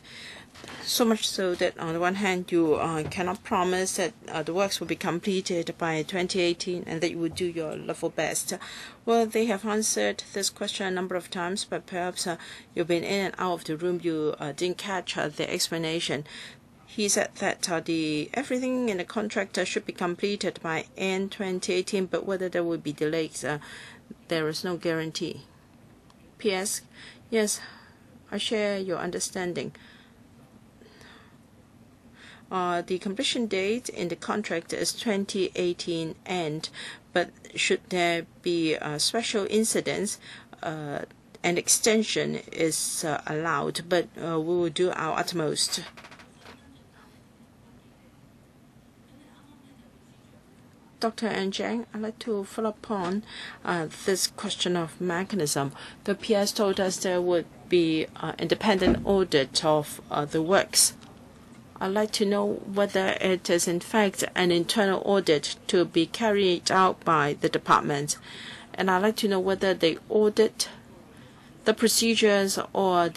So much so that on the one hand you cannot promise that the works will be completed by 2018 and that you will do your level best. Well, they have answered this question a number of times, but perhaps you've been in and out of the room, you didn't catch the explanation. He said that everything in the contract should be completed by end 2018, but whether there will be delays, there is no guarantee. P.S. Yes, I share your understanding. The completion date in the contract is 2018 end, but should there be special incidents, an extension is allowed, but we will do our utmost. Dr. N. Zhang, I'd like to follow up on this question of mechanism. The PS told us there would be independent audit of the works. I'd like to know whether it is in fact an internal audit to be carried out by the department. And I'd like to know whether they audit the procedures or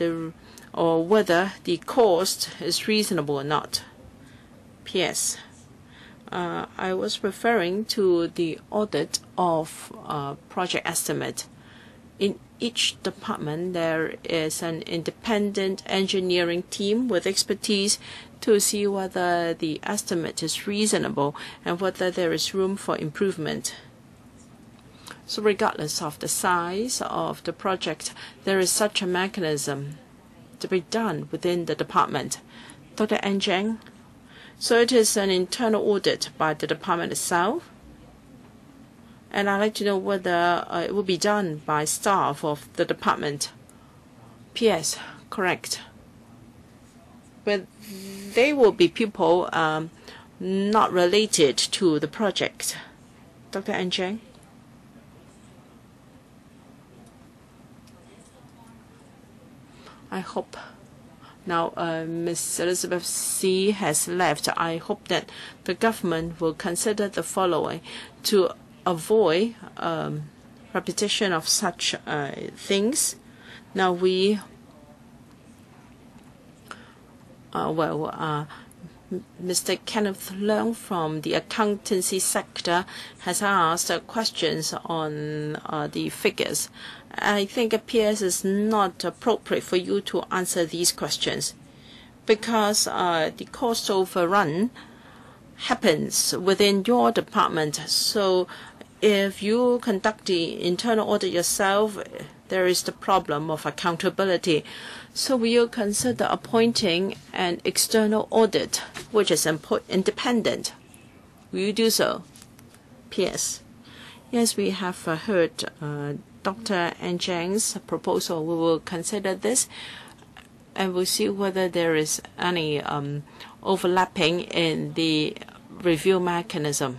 whether the cost is reasonable or not. P.S. I was referring to the audit of project estimate. In each department, there is an independent engineering team with expertise to see whether the estimate is reasonable and whether there is room for improvement. So regardless of the size of the project, there is such a mechanism to be done within the department. Dr. N. Zhang, so it is an internal audit by the department itself, and I'd like to know whether it will be done by staff of the department. P.S. Correct. But they will be people not related to the project. Dr. N. Zhang? I hope. Now, Ms. Elizabeth C. has left. I hope that the government will consider the following to avoid repetition of such things. Now, Mr. Kenneth Leung from the accountancy sector has asked questions on the figures. I think it appears it's not appropriate for you to answer these questions because the cost overrun happens within your department. So if you conduct the internal audit yourself, there is the problem of accountability. So will you consider appointing an external audit which is independent? Will you do so? P.S. Yes, we have heard Dr. N. Zhang's proposal. We will consider this and we'll see whether there is any overlapping in the review mechanism.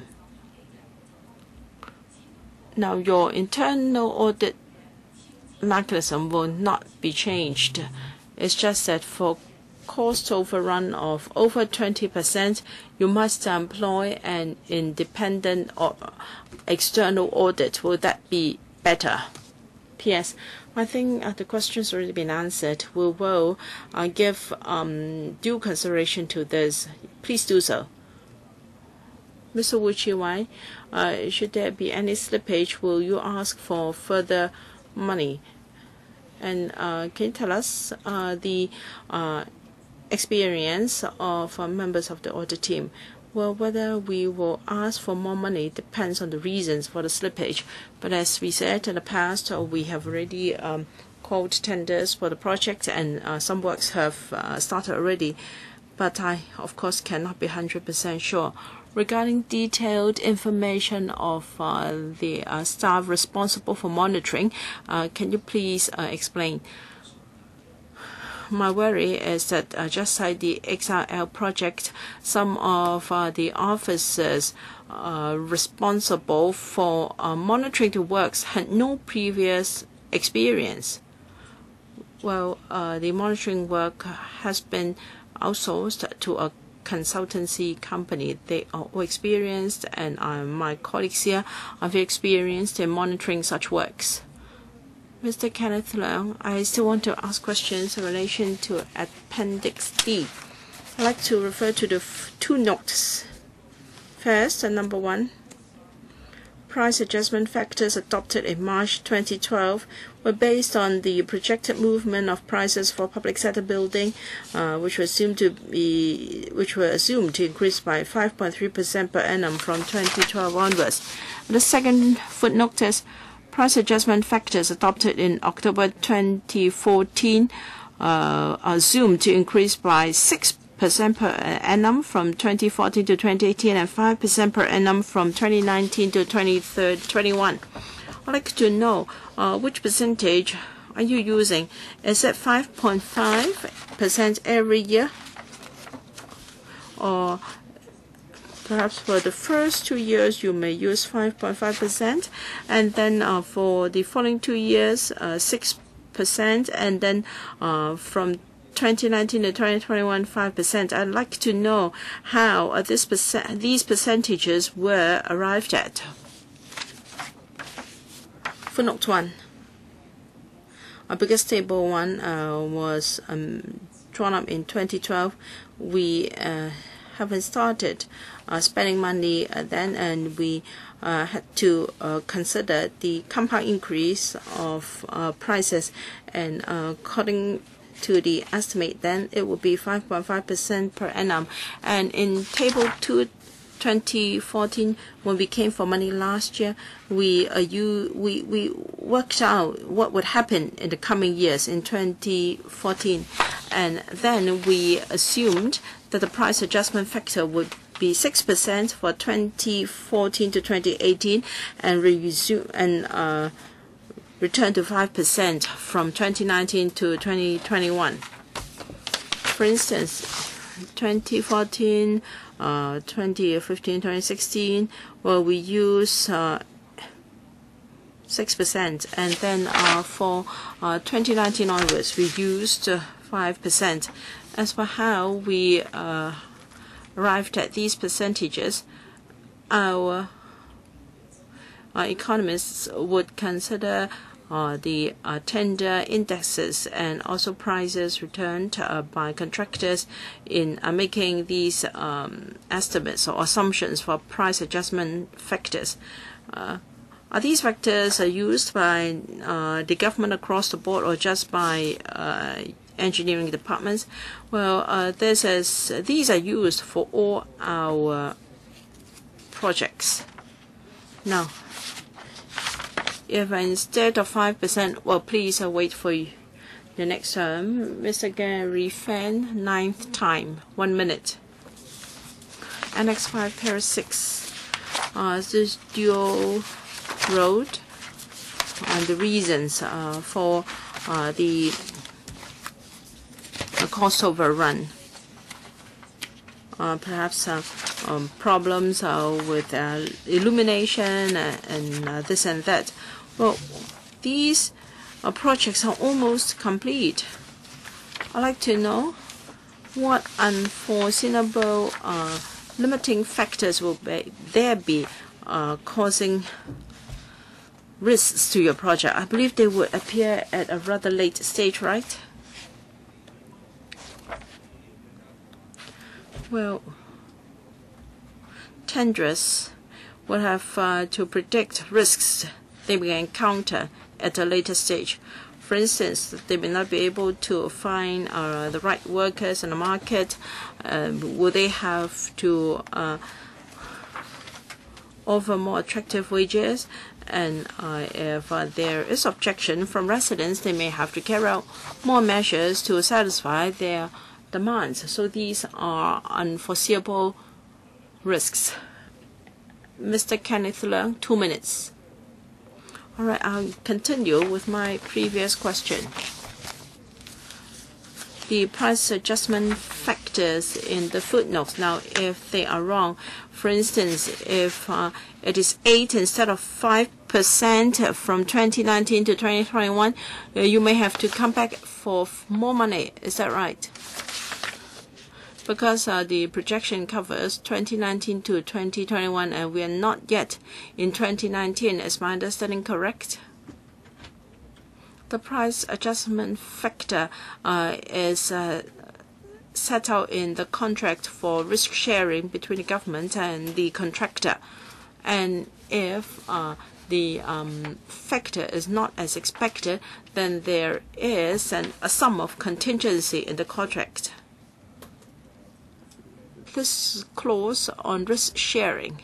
Now, your internal audit mechanism will not be changed. It's just that for cost overrun of over 20%, you must employ an independent or external audit. Will that be better? P.S. I think the question's already been answered. We will give due consideration to this. Please do so. Mr. Wu Chi-wai, should there be any slippage, will you ask for further money? And can you tell us the experience of members of the audit team? Well, whether we will ask for more money depends on the reasons for the slippage. But as we said in the past, we have already called tenders for the project, and some works have started already, but I, of course, cannot be 100% sure. Regarding detailed information of the staff responsible for monitoring, can you please explain? My worry is that just like the XRL project, some of the officers responsible for monitoring the works had no previous experience. Well, the monitoring work has been outsourced to a consultancy company. They are all experienced, and my colleagues here are very experienced in monitoring such works. Mr. Kenneth Leung, I still want to ask questions in relation to Appendix D. I'd like to refer to the two notes. First, number 1, price adjustment factors adopted in March 2012 were based on the projected movement of prices for public sector building, which were assumed to increase by 5.3% per annum from 2012 onwards. The second footnote is price adjustment factors adopted in October 2014 are assumed to increase by 6% per annum from 2014 to 2018 and 5% per annum from 2019 to 2021. I'd like to know which percentage are you using? Is it 5.5% every year? Or perhaps for the first 2 years you may use 5.5%, and then for the following 2 years 6%, and then from 2019 to 2021 5%. I'd like to know how these percentages were arrived at. Footnote 1. Because Table 1 was drawn up in 2012, we haven't started spending money then, and we had to consider the compound increase of prices, and according to the estimate then it would be 5.5% per annum. And in Table 2 2014, when we came for money last year, we worked out what would happen in the coming years in 2014, and then we assumed that the price adjustment factor would be 6% for 2014 to 2018, and return to 5% from 2019 to 2021. For instance, 2014, 2015, 2016, well, we use 6%, and then for 2019 onwards, we used 5%. As for how we arrived at these percentages, our economists would consider the tender indexes and also prices returned by contractors in making these estimates or assumptions for price adjustment factors. Are these factors used by the government across the board, or just by engineering departments? Well, these are used for all our projects. Now, if instead of 5%, well, please wait for the next term. Mr. Gary Fan, 9th time, 1 minute. Annex 5, Paris 6. This dual road, and the reasons for the cost overrun. Perhaps problems with illumination and this and that. Well, these projects are almost complete. I'd like to know what unforeseeable limiting factors will there be causing risks to your project. I believe they would appear at a rather late stage, right? Well, tenders will have to predict risks they may encounter at a later stage. For instance, they may not be able to find the right workers in the market. Will they have to offer more attractive wages? And if there is objection from residents, they may have to carry out more measures to satisfy their demands. So these are unforeseeable risks. Mr. Kenneth Leung, 2 minutes. All right, I'll continue with my previous question. The price adjustment factors in the footnotes. Now, if they are wrong, for instance, if it is 8 instead of 5% from 2019 to 2021, you may have to come back for more money. Is that right? Because the projection covers 2019 to 2021, and we are not yet in 2019. Is my understanding correct? The price adjustment factor is set out in the contract for risk sharing between the government and the contractor. And if the factor is not as expected, then there is a sum of contingency in the contract. This clause on risk sharing,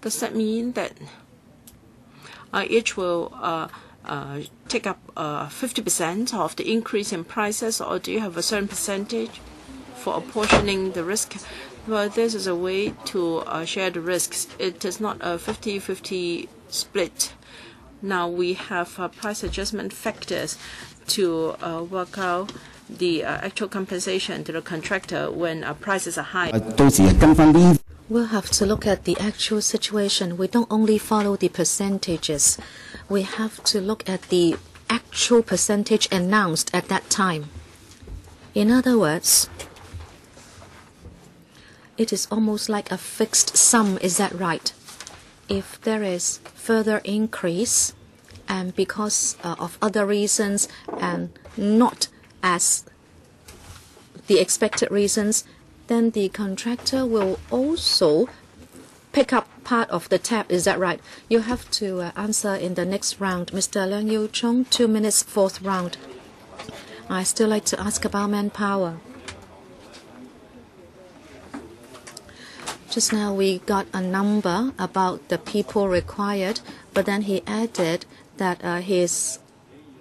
does that mean that each will take up 50% of the increase in prices, or do you have a certain percentage for apportioning the risk? Well, this is a way to share the risks. It is not a 50-50 split. Now we have price adjustment factors to work out the actual compensation to the contractor when prices are high. We'll have to look at the actual situation. We don't only follow the percentages. We have to look at the actual percentage announced at that time. In other words, it is almost like a fixed sum. Is that right? If there is further increase, and because of other reasons and not as the expected reasons, then the contractor will also pick up part of the tab. Is that right? You have to answer in the next round. Mr. Leung Yu Chung, 2 minutes, 4th round. I still like to ask about manpower. Just now we got a number about the people required, but then he added that he is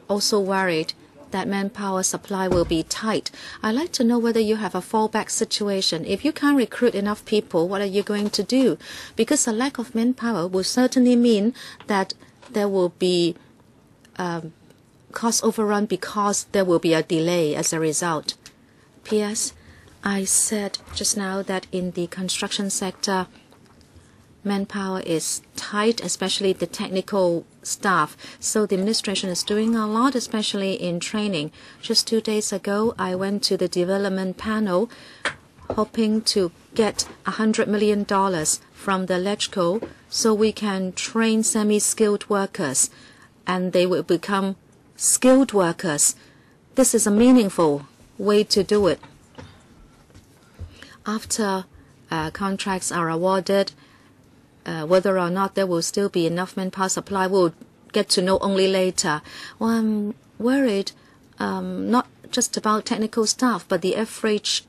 also worried that manpower supply will be tight. I'd like to know whether you have a fallback situation. If you can't recruit enough people, what are you going to do? Because a lack of manpower will certainly mean that there will be cost overrun because there will be a delay as a result. P.S. I said just now that in the construction sector, manpower is tight, especially the technical staff. So the administration is doing a lot, especially in training. Just 2 days ago, I went to the development panel hoping to get $100 million from the LegCo so we can train semi-skilled workers and they will become skilled workers. This is a meaningful way to do it. After contracts are awarded, whether or not there will still be enough manpower supply, we'll get to know only later. Well, I'm worried not just about technical staff, but the average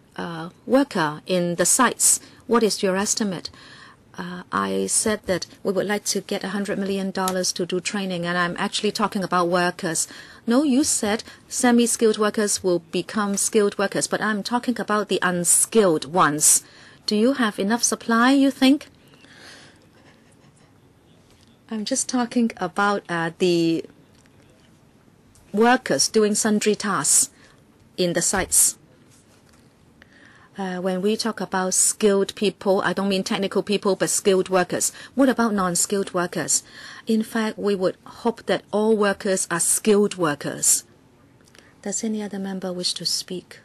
worker in the sites. What is your estimate? I said that we would like to get $100 million to do training, and I'm actually talking about workers. No, you said semi-skilled workers will become skilled workers, but I'm talking about the unskilled ones. Do you have enough supply, you think? I'm just talking about the workers doing sundry tasks in the sites. When we talk about skilled people, I don't mean technical people, but skilled workers. What about non-skilled workers? In fact, we would hope that all workers are skilled workers. Does any other member wish to speak?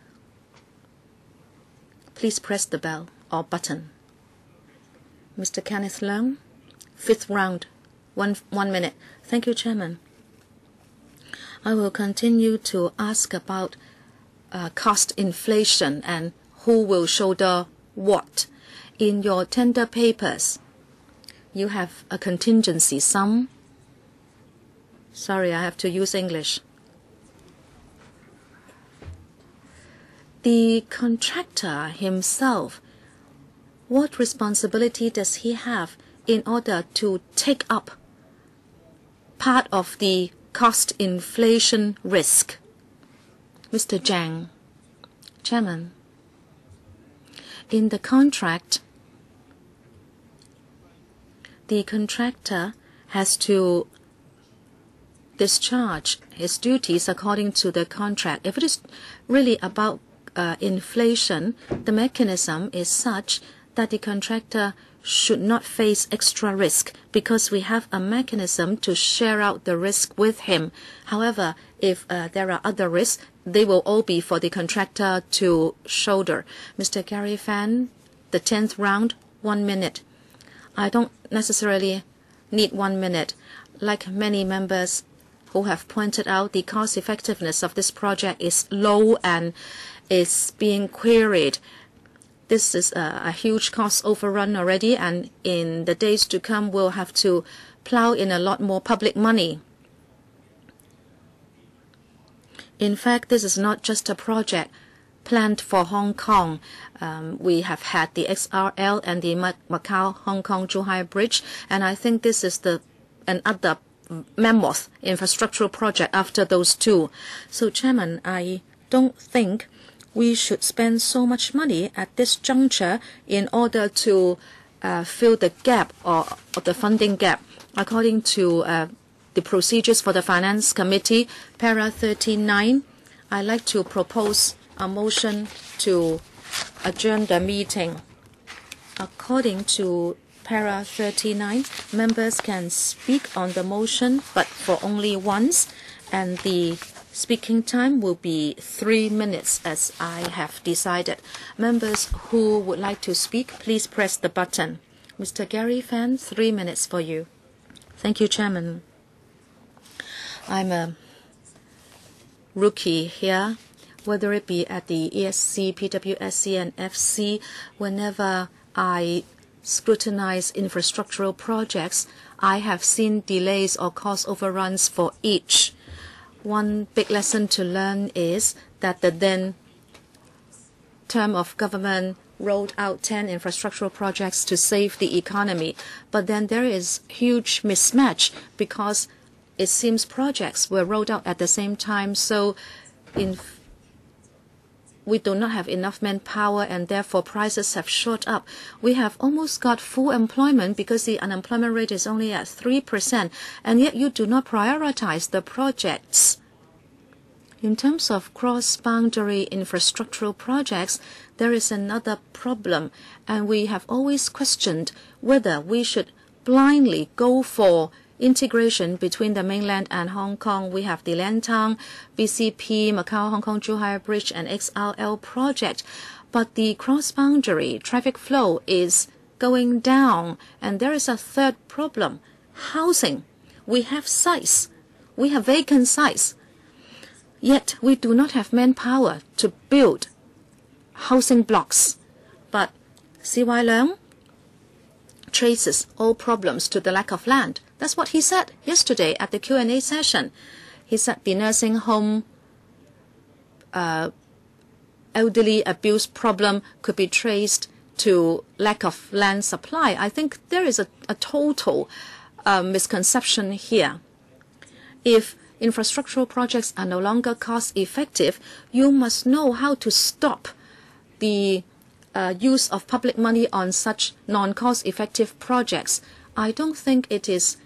Please press the bell or button. Mr. Kenneth Leung, 5th round. One minute. Thank you, Chairman. I will continue to ask about cost inflation and who will shoulder what. In your tender papers, you have a contingency sum. Sorry, I have to use English. The contractor himself, what responsibility does he have in order to take up part of the cost inflation risk. Mr. Zhang, Chairman, in the contract, the contractor has to discharge his duties according to the contract. If it is really about inflation, the mechanism is such that the contractor should not face extra risk because we have a mechanism to share out the risk with him. However, if there are other risks, they will all be for the contractor to shoulder. Mr. Gary Fan, the 10th round, 1 minute. I don't necessarily need 1 minute. Like many members who have pointed out, the cost effectiveness of this project is low and is being queried. This is a huge cost overrun already, and in the days to come, we'll have to plow in a lot more public money. In fact, this is not just a project planned for Hong Kong. We have had the XRL and the Macau-Hong Kong-Zhuhai Bridge, and I think this is another mammoth infrastructural project after those two. So, Chairman, I don't think we should spend so much money at this juncture in order to fill the gap or the funding gap. According to the procedures for the Finance Committee, para 39, I'd like to propose a motion to adjourn the meeting. According to para 39, members can speak on the motion, but for only once, and the speaking time will be 3 minutes as I have decided. Members who would like to speak, please press the button. Mr. Gary Fan, 3 minutes for you. Thank you, Chairman. I'm a rookie here, whether it be at the ESC, PWSC, and FC. Whenever I scrutinize infrastructural projects, I have seen delays or cost overruns for each. One big lesson to learn is that the then term of government rolled out 10 infrastructural projects to save the economy. But then there is huge mismatch because it seems projects were rolled out at the same time. So we do not have enough manpower, and therefore prices have shot up. We have almost got full employment because the unemployment rate is only at 3%, and yet you do not prioritize the projects. In terms of cross-boundary infrastructural projects, there is another problem, and we have always questioned whether we should blindly go for integration between the mainland and Hong Kong. We have the Lantang, BCP, Macau-Hong Kong-Zhuhai Bridge, and XRL project. But the cross-boundary traffic flow is going down. And there is a third problem, housing. We have sites. We have vacant sites. Yet we do not have manpower to build housing blocks. But C.Y. Leung traces all problems to the lack of land. That's what he said yesterday at the Q&A session. He said the nursing home elderly abuse problem could be traced to lack of land supply. I think there is a total misconception here. If infrastructural projects are no longer cost effective, you must know how to stop the use of public money on such non-cost effective projects. I don't think it is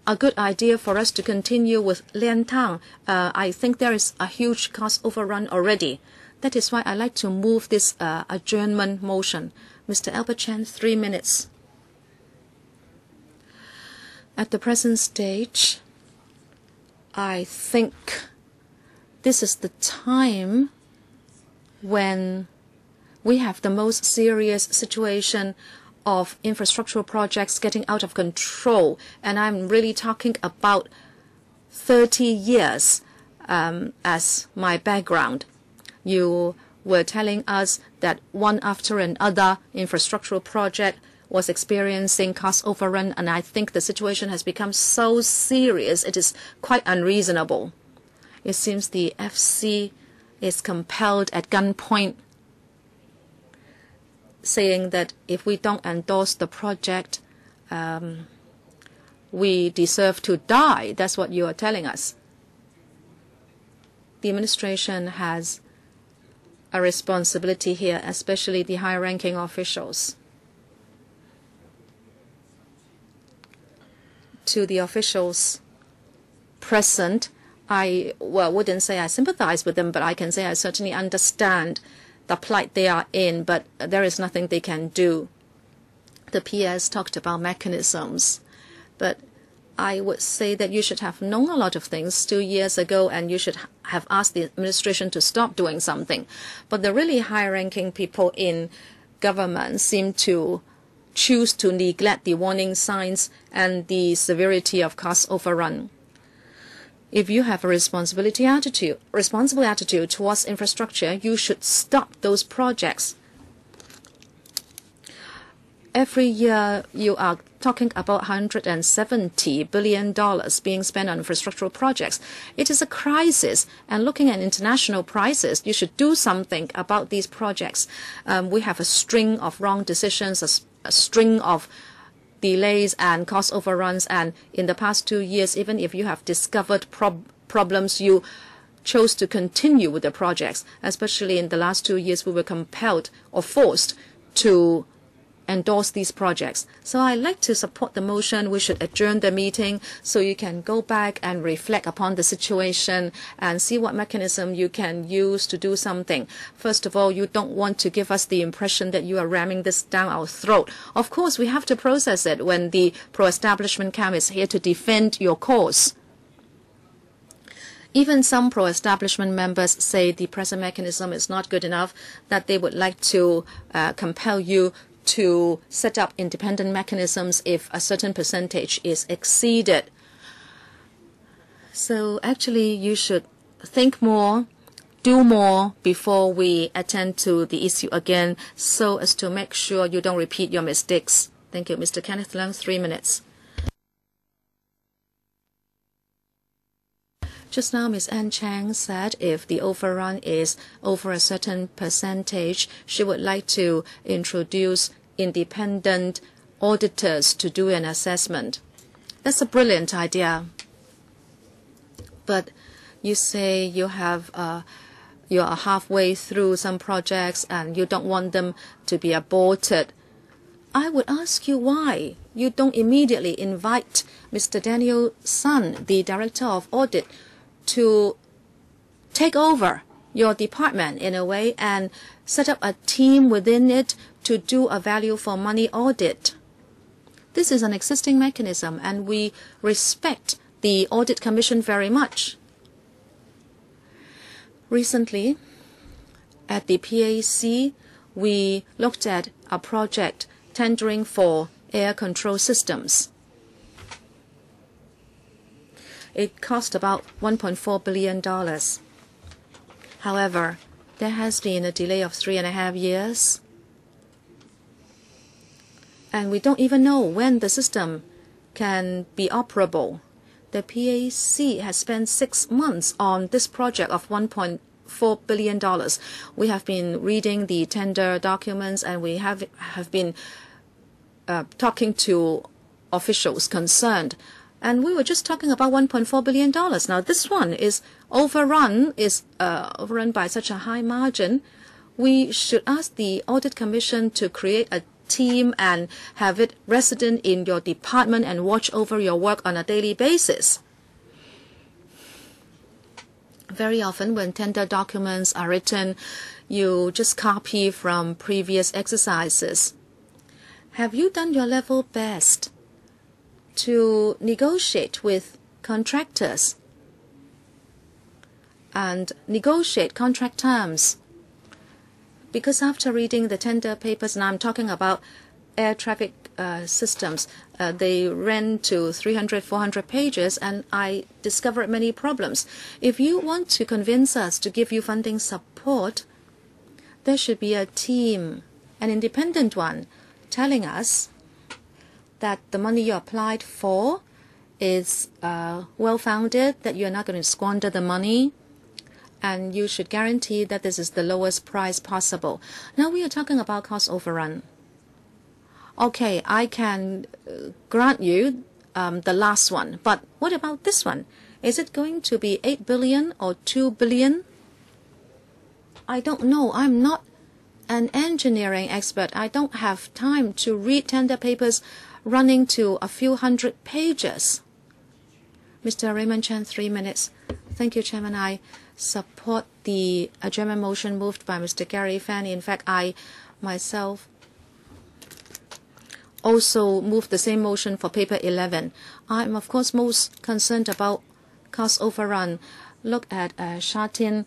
a good idea for us to continue with Lantang. I think there is a huge cost overrun already. That is why I like to move this adjournment motion. Mr. Albert Chan, 3 minutes. At the present stage, I think this is the time when we have the most serious situation of infrastructural projects getting out of control. And I'm really talking about 30 years as my background. You were telling us that one after another infrastructural project was experiencing cost overrun, and I think the situation has become so serious, it is quite unreasonable. It seems the FC is compelled at gunpoint, saying that if we don't endorse the project, we deserve to die. That's what you are telling us. The administration has a responsibility here, especially the high-ranking officials. To the officials present, I wouldn't say I sympathize with them, but I can say I certainly understand the plight they are in, but there is nothing they can do. The PS talked about mechanisms, but I would say that you should have known a lot of things 2 years ago, and you should have asked the administration to stop doing something. But the really high-ranking people in government seem to choose to neglect the warning signs and the severity of cost overrun. If you have a responsible attitude towards infrastructure, you should stop those projects. Every year, you are talking about $170 billion being spent on infrastructural projects. It is a crisis, and looking at international prices, you should do something about these projects. We have a string of wrong decisions, a string of delays and cost overruns, and in the past 2 years, even if you have discovered problems, you chose to continue with the projects. Especially in the last 2 years, we were compelled or forced to endorse these projects. So I like to support the motion. We should adjourn the meeting so you can go back and reflect upon the situation and see what mechanism you can use to do something. First of all, you don't want to give us the impression that you are ramming this down our throat. Of course, we have to process it when the pro-establishment camp is here to defend your cause. Even some pro-establishment members say the present mechanism is not good enough, that they would like to compel you to set up independent mechanisms if a certain percentage is exceeded. So actually, you should think more, do more before we attend to the issue again, so as to make sure you don't repeat your mistakes. Thank you. Mr. Kenneth Leung, 3 minutes. Just now, Ms. Anne Chang said if the overrun is over a certain percentage, she would like to introduce independent auditors to do an assessment. That's a brilliant idea. But you say you are halfway through some projects and you don't want them to be aborted. I would ask you why you don't immediately invite Mr. Daniel Sun, the Director of Audit, to take over your department in a way and set up a team within it to do a value for money audit. This is an existing mechanism, and we respect the Audit Commission very much. Recently, at the PAC, we looked at a project tendering for air control systems. It cost about $1.4 billion. However, there has been a delay of 3.5 years. And we don't even know when the system can be operable. The PAC has spent 6 months on this project of $1.4 billion. We have been reading the tender documents, and we have been talking to officials concerned. And we were just talking about $1.4 billion. Now, this one is overrun by such a high margin. We should ask the Audit Commission to create a team and have it resident in your department and watch over your work on a daily basis. Very often when tender documents are written, you just copy from previous exercises. Have you done your level best to negotiate with contractors and negotiate contract terms? Because after reading the tender papers, and I'm talking about air traffic systems, they ran to 300, 400 pages, and I discovered many problems. If you want to convince us to give you funding support, there should be a team, an independent one, telling us that the money you applied for is well-founded, that you're not going to squander the money, and you should guarantee that this is the lowest price possible. Now we are talking about cost overrun. Okay, I can grant you the last one. But what about this one? Is it going to be 8 billion or 2 billion? I don't know. I'm not an engineering expert. I don't have time to read tender papers running to a few hundred pages. Mr. Raymond Chan, 3 minutes. Thank you, Chairman. I support the adjournment motion moved by Mr. Gary Fan. In fact, I myself also moved the same motion for paper 11. I'm, of course, most concerned about cost overrun. Look at Shatin,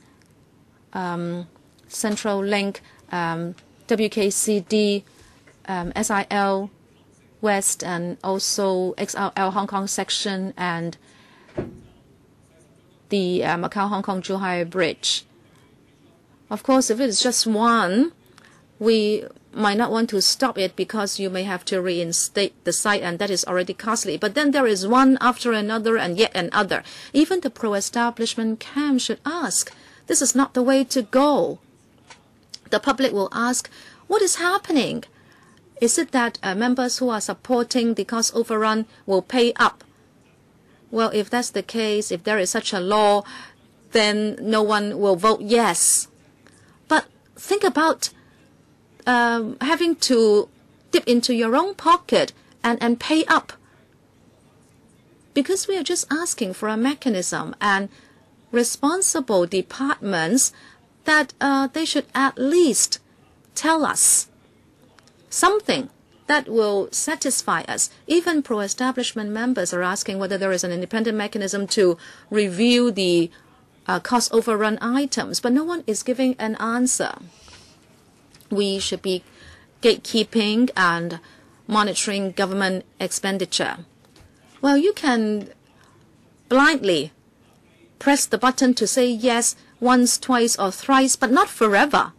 Central Link, WKCD, SIL West, and also XRL Hong Kong section, and the Macau-Hong Kong-Zhuhai Bridge. Of course, if it's just one, we might not want to stop it because you may have to reinstate the site, and that is already costly. But then there is one after another and yet another. Even the pro-establishment camp should ask, this is not the way to go. The public will ask, what is happening? Is it that members who are supporting the cost overrun will pay up? Well, if that's the case, if there is such a law, then no one will vote yes. But think about having to dip into your own pocket and pay up. Because we are just asking for a mechanism, and responsible departments that they should at least tell us something that will satisfy us. Even pro-establishment members are asking whether there is an independent mechanism to review the cost overrun items, but no one is giving an answer. We should be gatekeeping and monitoring government expenditure. Well, you can blindly press the button to say yes once, twice, or thrice, but not forever.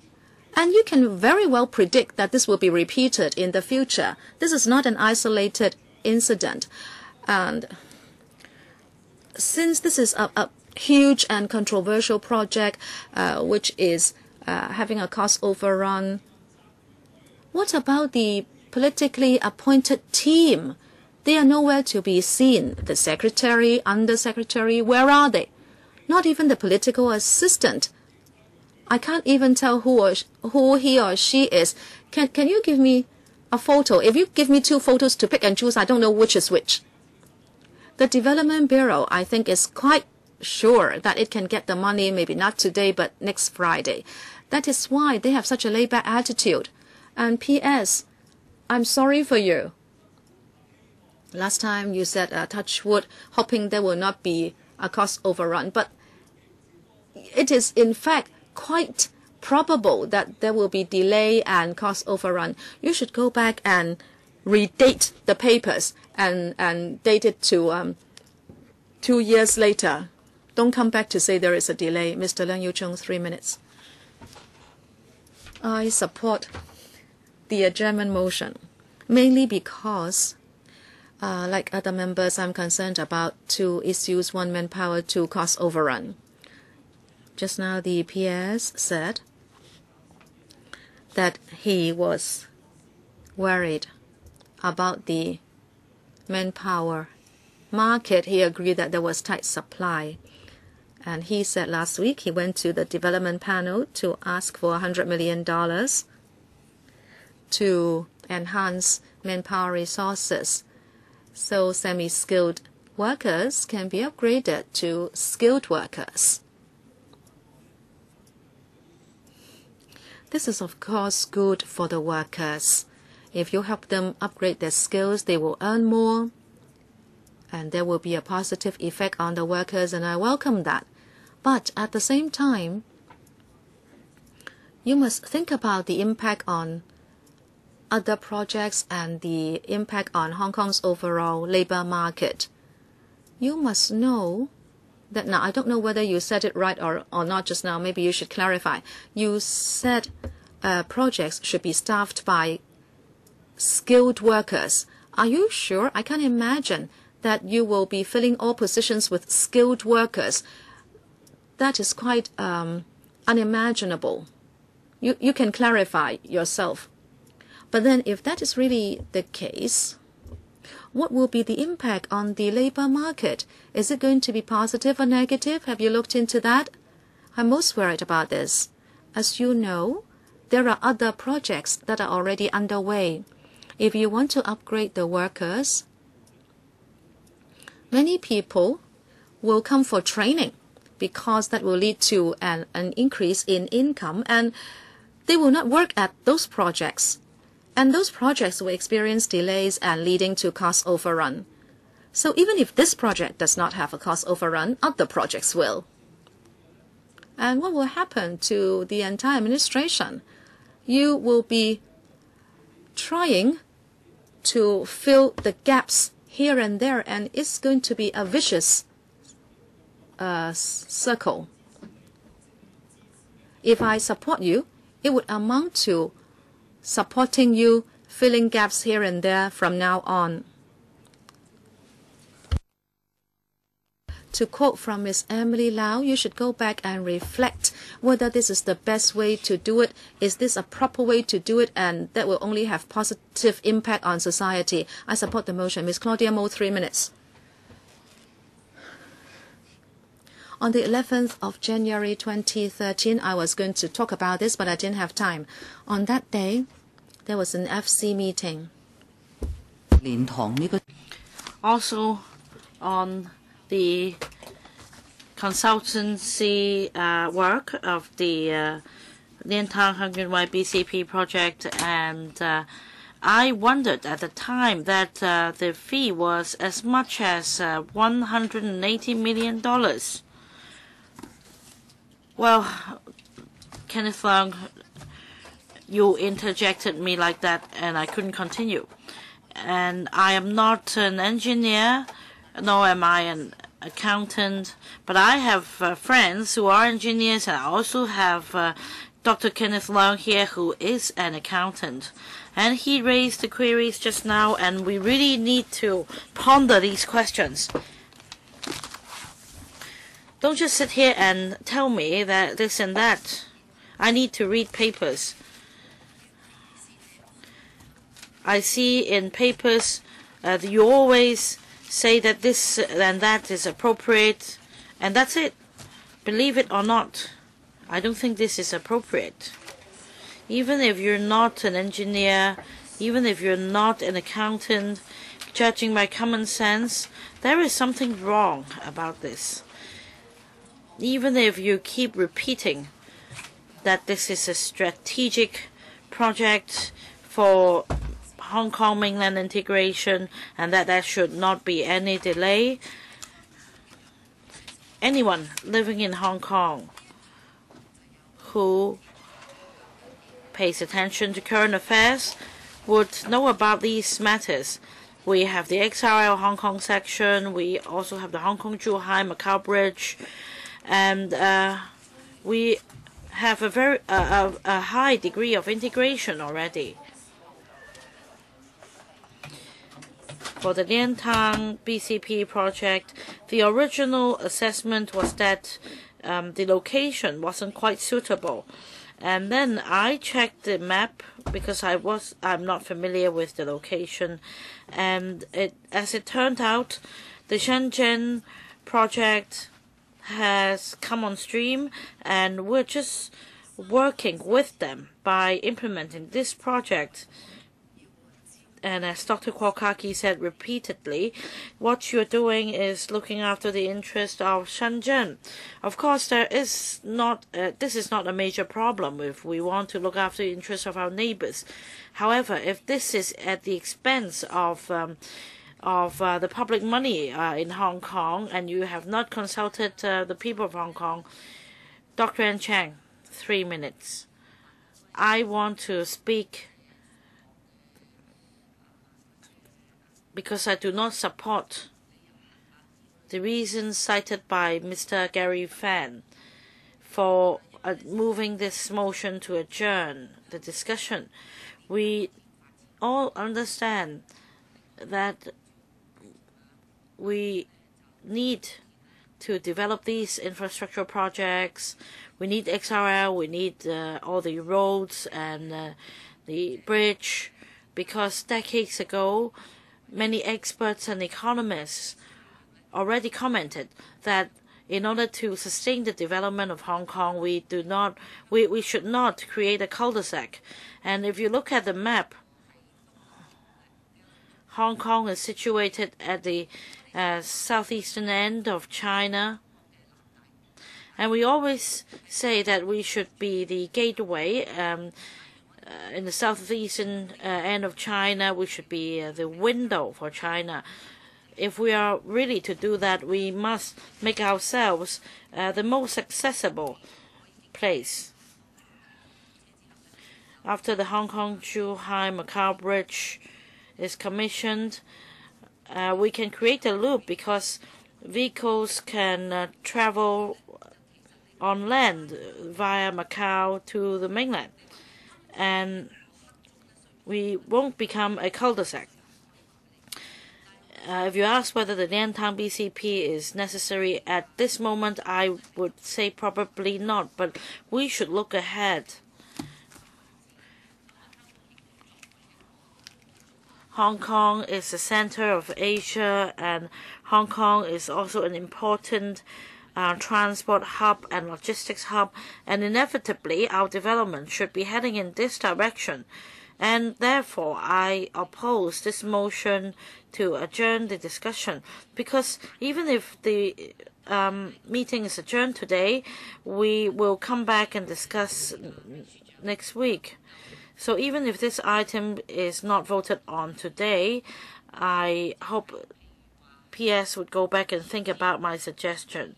And you can very well predict that this will be repeated in the future. This is not an isolated incident. And since this is a huge and controversial project, which is having a cost overrun, what about the politically appointed team? They are nowhere to be seen. The secretary, undersecretary, where are they? Not even the political assistant. I can't even tell who he or she is. Can you give me a photo? If you give me 2 photos to pick and choose, I don't know which is which. The Development Bureau, I think, is quite sure that it can get the money, maybe not today, but next Friday. That is why they have such a laid-back attitude. And P.S., I'm sorry for you. Last time you said touch wood, hoping there will not be a cost overrun. But it is, in fact, quite probable that there will be delay and cost overrun. You should go back and redate the papers and date it to 2 years later. Don't come back to say there is a delay. Mr. Leung Yu-chung, 3 minutes. I support the adjournment motion, mainly because, like other members, I'm concerned about 2 issues: 1, manpower; 2, cost overrun. Just now, the PS said that he was worried about the manpower market. He agreed that there was tight supply. And he said last week he went to the development panel to ask for $100 million to enhance manpower resources so semi-skilled workers can be upgraded to skilled workers. This is, of course, good for the workers. If you help them upgrade their skills, they will earn more, and there will be a positive effect on the workers, and I welcome that. But at the same time, you must think about the impact on other projects and the impact on Hong Kong's overall labor market. You must know that, now I don't know whether you said it right or not just now, maybe you should clarify. You said projects should be staffed by skilled workers. Are you sure? I can't imagine that you will be filling all positions with skilled workers. That is quite unimaginable. You can clarify yourself. But then if that is really the case, what will be the impact on the labor market? Is it going to be positive or negative? Have you looked into that? I'm most worried about this. As you know, there are other projects that are already underway. If you want to upgrade the workers, many people will come for training because that will lead to an increase in income, and they will not work at those projects. And those projects will experience delays and leading to cost overrun. So even if this project does not have a cost overrun, other projects will. And what will happen to the entire administration? You will be trying to fill the gaps here and there, and it's going to be a vicious circle. If I support you, it would amount to supporting you, filling gaps here and there from now on. To quote from Ms. Emily Lau, you should go back and reflect whether this is the best way to do it. Is this a proper way to do it? And that will only have positive impact on society. I support the motion. Ms. Claudia Mo, 3 minutes. On the 11th of January 2013, I was going to talk about this, but I didn't have time. On that day, there was an FC meeting. Also, on the consultancy work of the Liantang Hengyunwai BCP project, and I wondered at the time that the fee was as much as $180 million. Well, Kenneth Leung, you interjected me like that, and I couldn't continue. And I am not an engineer, nor am I an accountant, but I have friends who are engineers, and I also have Dr. Kenneth Leung here, who is an accountant. And he raised the queries just now, and we really need to ponder these questions. Don't just sit here and tell me that this and that. I need to read papers. I see in papers that you always say that this and that is appropriate, and that's it. Believe it or not, I don't think this is appropriate. Even if you're not an engineer, even if you're not an accountant, judging by common sense, there is something wrong about this. Even if you keep repeating that this is a strategic project for Hong Kong mainland integration and that there should not be any delay, anyone living in Hong Kong who pays attention to current affairs would know about these matters. We have the XRL Hong Kong section, we also have the Hong Kong-Zhuhai Macau Bridge, and we have a very high degree of integration already. For the Liantang BCP project, the original assessment was that the location wasn't quite suitable. And then I checked the map because I'm not familiar with the location, and as it turned out, the Shenzhen project has come on stream, and we're just working with them by implementing this project. And as Dr. Kwokaki said repeatedly, what you're doing is looking after the interest of Shenzhen. Of course, this is not a major problem if we want to look after the interests of our neighbors. However, if this is at the expense of the public money in Hong Kong, and you have not consulted the people of Hong Kong, Dr. N. Chang, 3 minutes. I want to speak because I do not support the reasons cited by Mr. Gary Fan for moving this motion to adjourn the discussion. We all understand that we need to develop these infrastructure projects. We need XRL, we need all the roads and the bridge. because decades ago, many experts and economists already commented that in order to sustain the development of Hong Kong, we should not create a cul-de-sac. And if you look at the map, Hong Kong is situated at the southeastern end of China. And we always say that we should be the gateway. In the southeastern end of China, we should be the window for China. If we are really to do that, we must make ourselves the most accessible place. After the Hong Kong-Zhuhai-Macau Bridge is commissioned, we can create a loop because vehicles can travel on land via Macau to the mainland, and we won't become a cul-de-sac. If you ask whether the Liantang BCP is necessary at this moment, I would say probably not, but we should look ahead. Hong Kong is the center of Asia, and Hong Kong is also an important transport hub and logistics hub, and inevitably our development should be heading in this direction. And therefore, I oppose this motion to adjourn the discussion, because even if the meeting is adjourned today, we will come back and discuss next week. So even if this item is not voted on today, I hope PS would go back and think about my suggestion.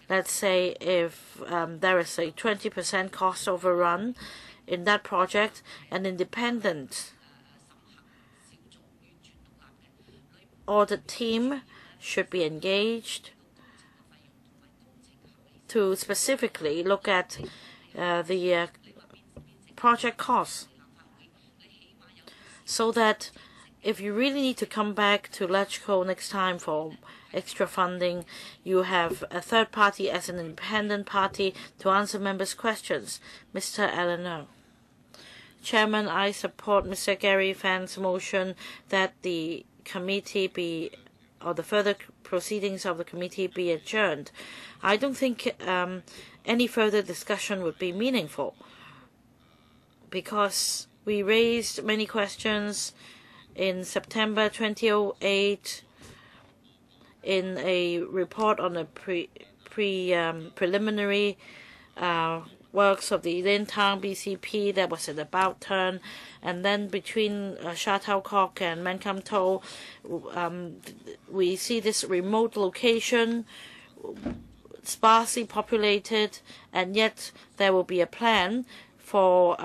Let's say if there is a 20% cost overrun in that project, an independent audit team should be engaged to specifically look at the project costs, so that if you really need to come back to LegCo next time for extra funding, you have a third party as an independent party to answer members' questions. Mr. Eleanor. Chairman, I support Mr. Gary Fan's motion that the committee be, or the further proceedings of the committee be adjourned. I don't think any further discussion would be meaningful, because we raised many questions in September 2008 in a report on the preliminary works of the Liantang BCP. That was an about turn, and then between Sha Tau Kok and Man Kam To, we see this remote location, sparsely populated, and yet there will be a plan for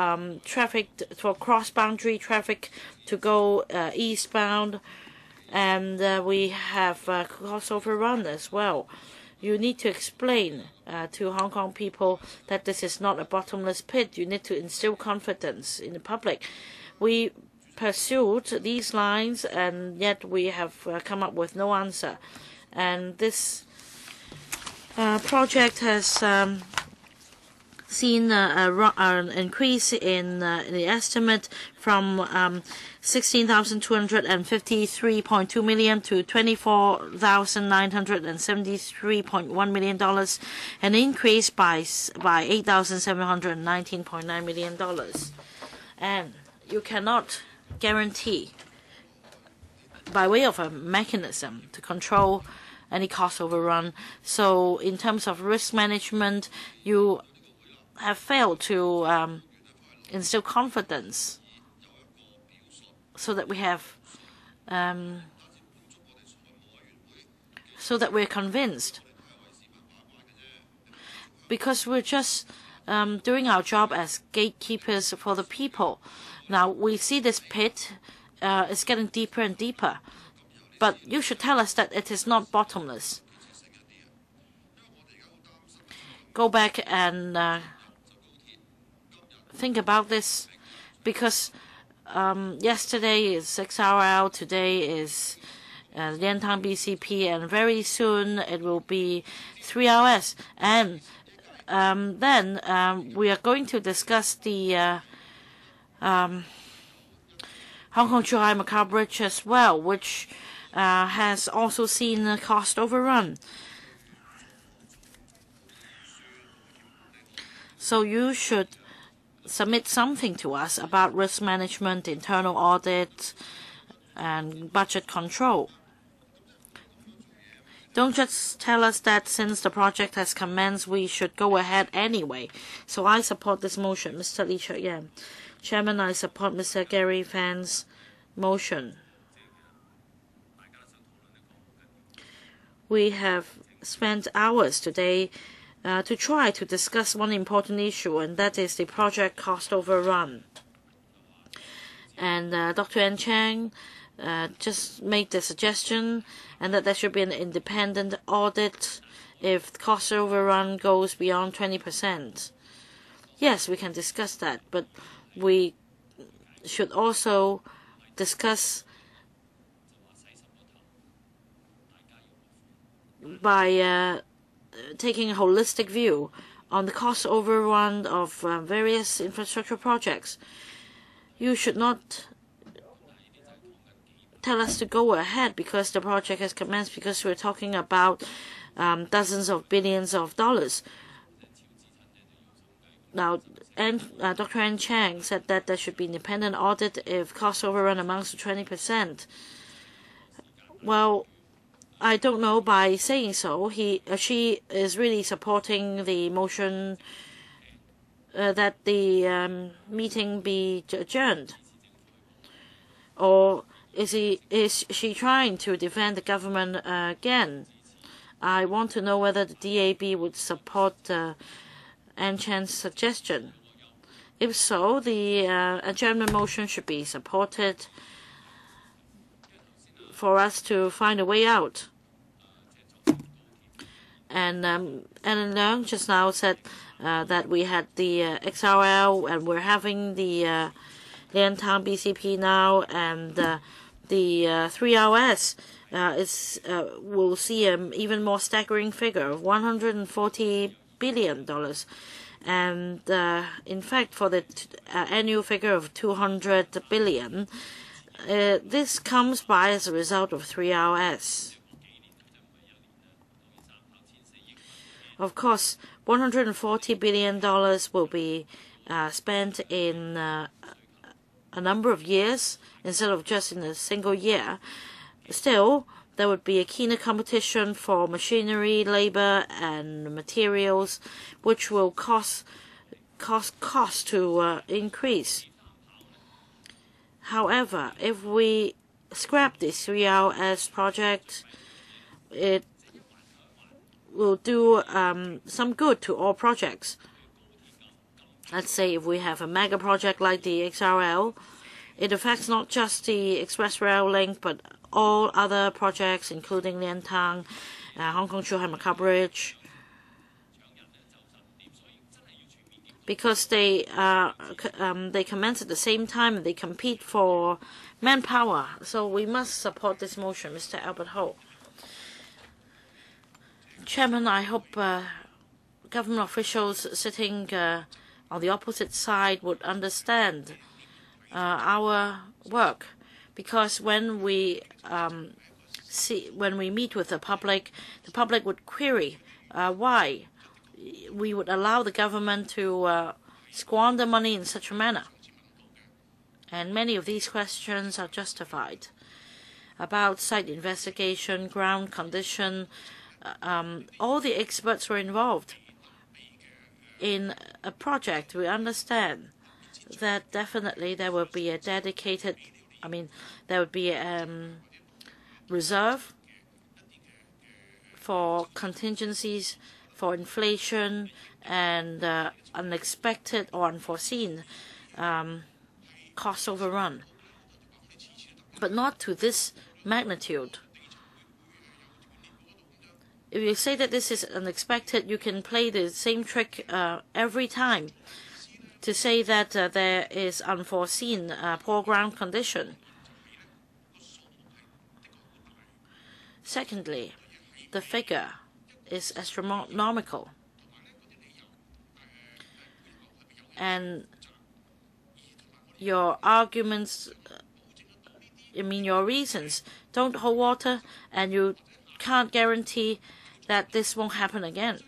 traffic, for cross-boundary traffic to go eastbound, and we have cost overrun as well. You need to explain to Hong Kong people that this is not a bottomless pit. You need to instill confidence in the public. We pursued these lines, and yet we have come up with no answer. And this project has seen an increase in the estimate from 16,253.2 million to $24,973.1 million, an increase by $8,719.9 million. And you cannot guarantee, by way of a mechanism to control any cost overrun. So in terms of risk management, you have failed to instill confidence, so that we have, so that we're convinced, because we're just doing our job as gatekeepers for the people. Now we see this pit is getting deeper and deeper, but you should tell us that it is not bottomless. Go back and think about this, because yesterday is 6 hours out, today is Liantang BCP, and very soon it will be 3 hours. And then we are going to discuss the Hong Hong Kong-Zhuhai Macau Bridge as well, which has also seen a cost overrun. So you should submit something to us about risk management, internal audit, and budget control. Don't just tell us that since the project has commenced, we should go ahead anyway. So I support this motion. Mr. Lee Chuk-yan. Chairman, I support Mr. Gary Fan's motion. We have spent hours today to try to discuss one important issue, and that is the project cost overrun. And Dr. N. Chang just made the suggestion, and that there should be an independent audit if the cost overrun goes beyond 20%. Yes, we can discuss that, but we should also discuss by taking a holistic view on the cost overrun of various infrastructure projects. You should not tell us to go ahead because the project has commenced, because we're talking about dozens of billions of dollars. Now, Dr. N. Chang said that there should be independent audit if cost overrun amounts to 20%. Well, I don't know, by saying so, she is really supporting the motion that the meeting be adjourned. Or is she trying to defend the government again? I want to know whether the DAB would support Ann Chan's suggestion. If so, the adjournment motion should be supported for us to find a way out. And Alan Leung just now said that we had the XRL, and we're having the Liantang BCP now, and the 3RS will see an even more staggering figure of $140 billion. And in fact, for the annual figure of 200 billion, this comes by as a result of 3RS. Of course, $140 billion will be spent in a number of years instead of just in a single year. Still, there would be a keener competition for machinery, labor, and materials, which will cause cost to increase. However, if we scrap this 3RS project, it will do some good to all projects. Let's say if we have a mega project like the XRL, it affects not just the express rail link, but all other projects, including Liantang, Hong Kong-Zhuhai Macau Bridge, because they commence at the same time and they compete for manpower. So we must support this motion, Mr. Albert Ho. Chairman, I hope government officials sitting on the opposite side would understand our work, because when we meet with the public would query why we would allow the government to squander money in such a manner. And many of these questions are justified. About site investigation, ground condition, all the experts were involved in a project. We understand that definitely there will be a dedicated, there would be a reserve for contingencies, for inflation, and unexpected or unforeseen cost overrun, but not to this magnitude. If you say that this is unexpected, you can play the same trick every time to say that there is unforeseen poor ground condition. Secondly, the figure is astronomical. And your arguments your reasons don't hold water, and you can't guarantee that this won't happen again.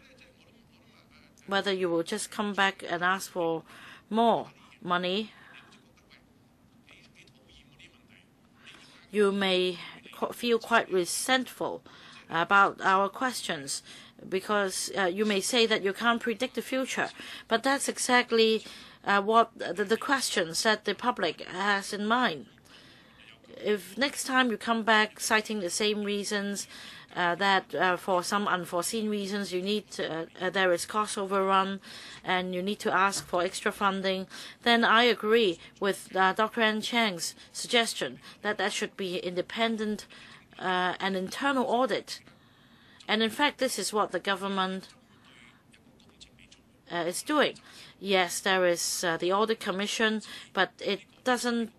Whether you will just come back and ask for more money, you may feel quite resentful about our questions, because you may say that you can't predict the future. But that's exactly what the questions that the public has in mind. If next time you come back citing the same reasons, that for some unforeseen reasons you need there is cost overrun and you need to ask for extra funding, then I agree with Dr. Ann Chang's suggestion that there should be independent an internal audit. And in fact, this is what the government is doing. Yes, there is the audit commission, but it doesn't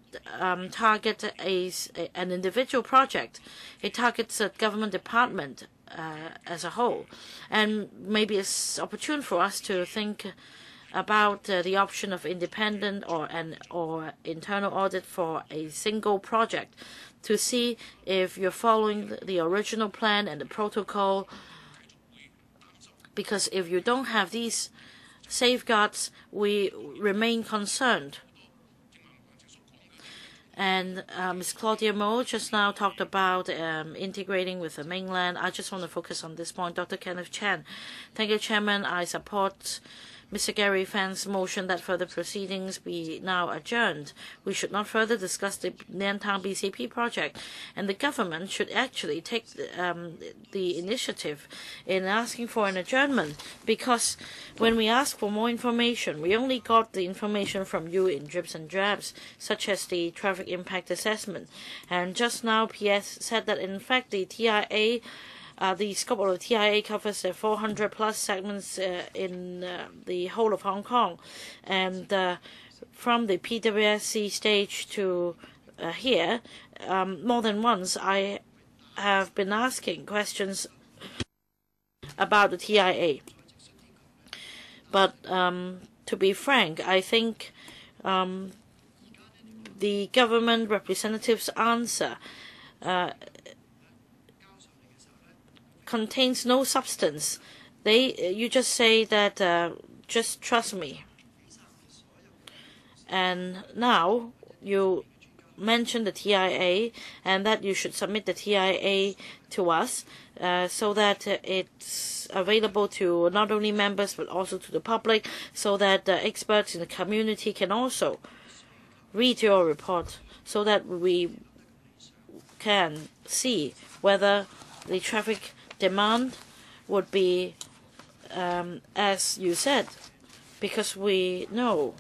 target an individual project. It targets a government department as a whole. And maybe it's opportune for us to think about the option of independent or internal audit for a single project, to see if you're following the original plan and the protocol. Because if you don't have these safeguards, we remain concerned. And Ms. Claudia Mo just now talked about integrating with the mainland. I just want to focus on this point. Dr. Kenneth Chan. Thank you, Chairman. I support Mr. Gary Fan's motion that further proceedings be now adjourned. We should not further discuss the Liantown BCP project, and the government should actually take the initiative in asking for an adjournment, because when we ask for more information, we only got the information from you in drips and drabs, such as the traffic impact assessment. And just now, PS said that in fact the TIA the scope of the TIA covers 400+ segments in the whole of Hong Kong. And from the PWSC stage to here, more than once I have been asking questions about the TIA. But to be frank, I think the government representative's answer contains no substance. You just say that just trust me. And now you mention the TIA and that you should submit the TIA to us so that it's available to not only members but also to the public, so that experts in the community can also read your report, so that we can see whether the traffic demand would be as you said, because we know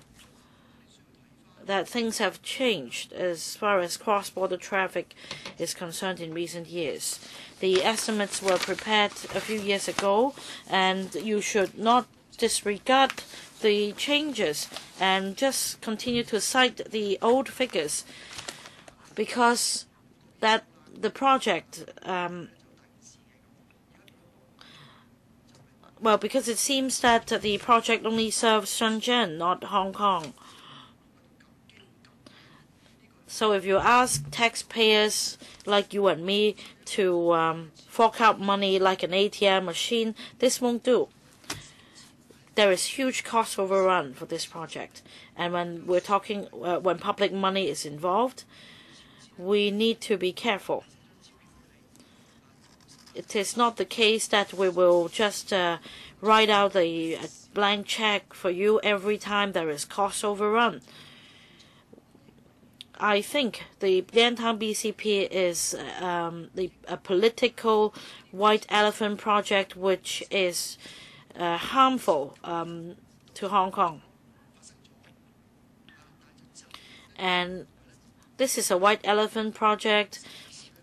that things have changed as far as cross-border traffic is concerned in recent years. The estimates were prepared a few years ago, and you should not disregard the changes and just continue to cite the old figures, because that the project because it seems that the project only serves Shenzhen, not Hong Kong. So if you ask taxpayers like you and me to fork out money like an ATM machine, this won't do. There is huge cost overrun for this project. And when we're talking, when public money is involved, we need to be careful. It is not the case that we will just write out a blank check for you every time there is cost overrun. I think the Liantown BCP is a political white elephant project which is harmful to Hong Kong. And this is a white elephant project.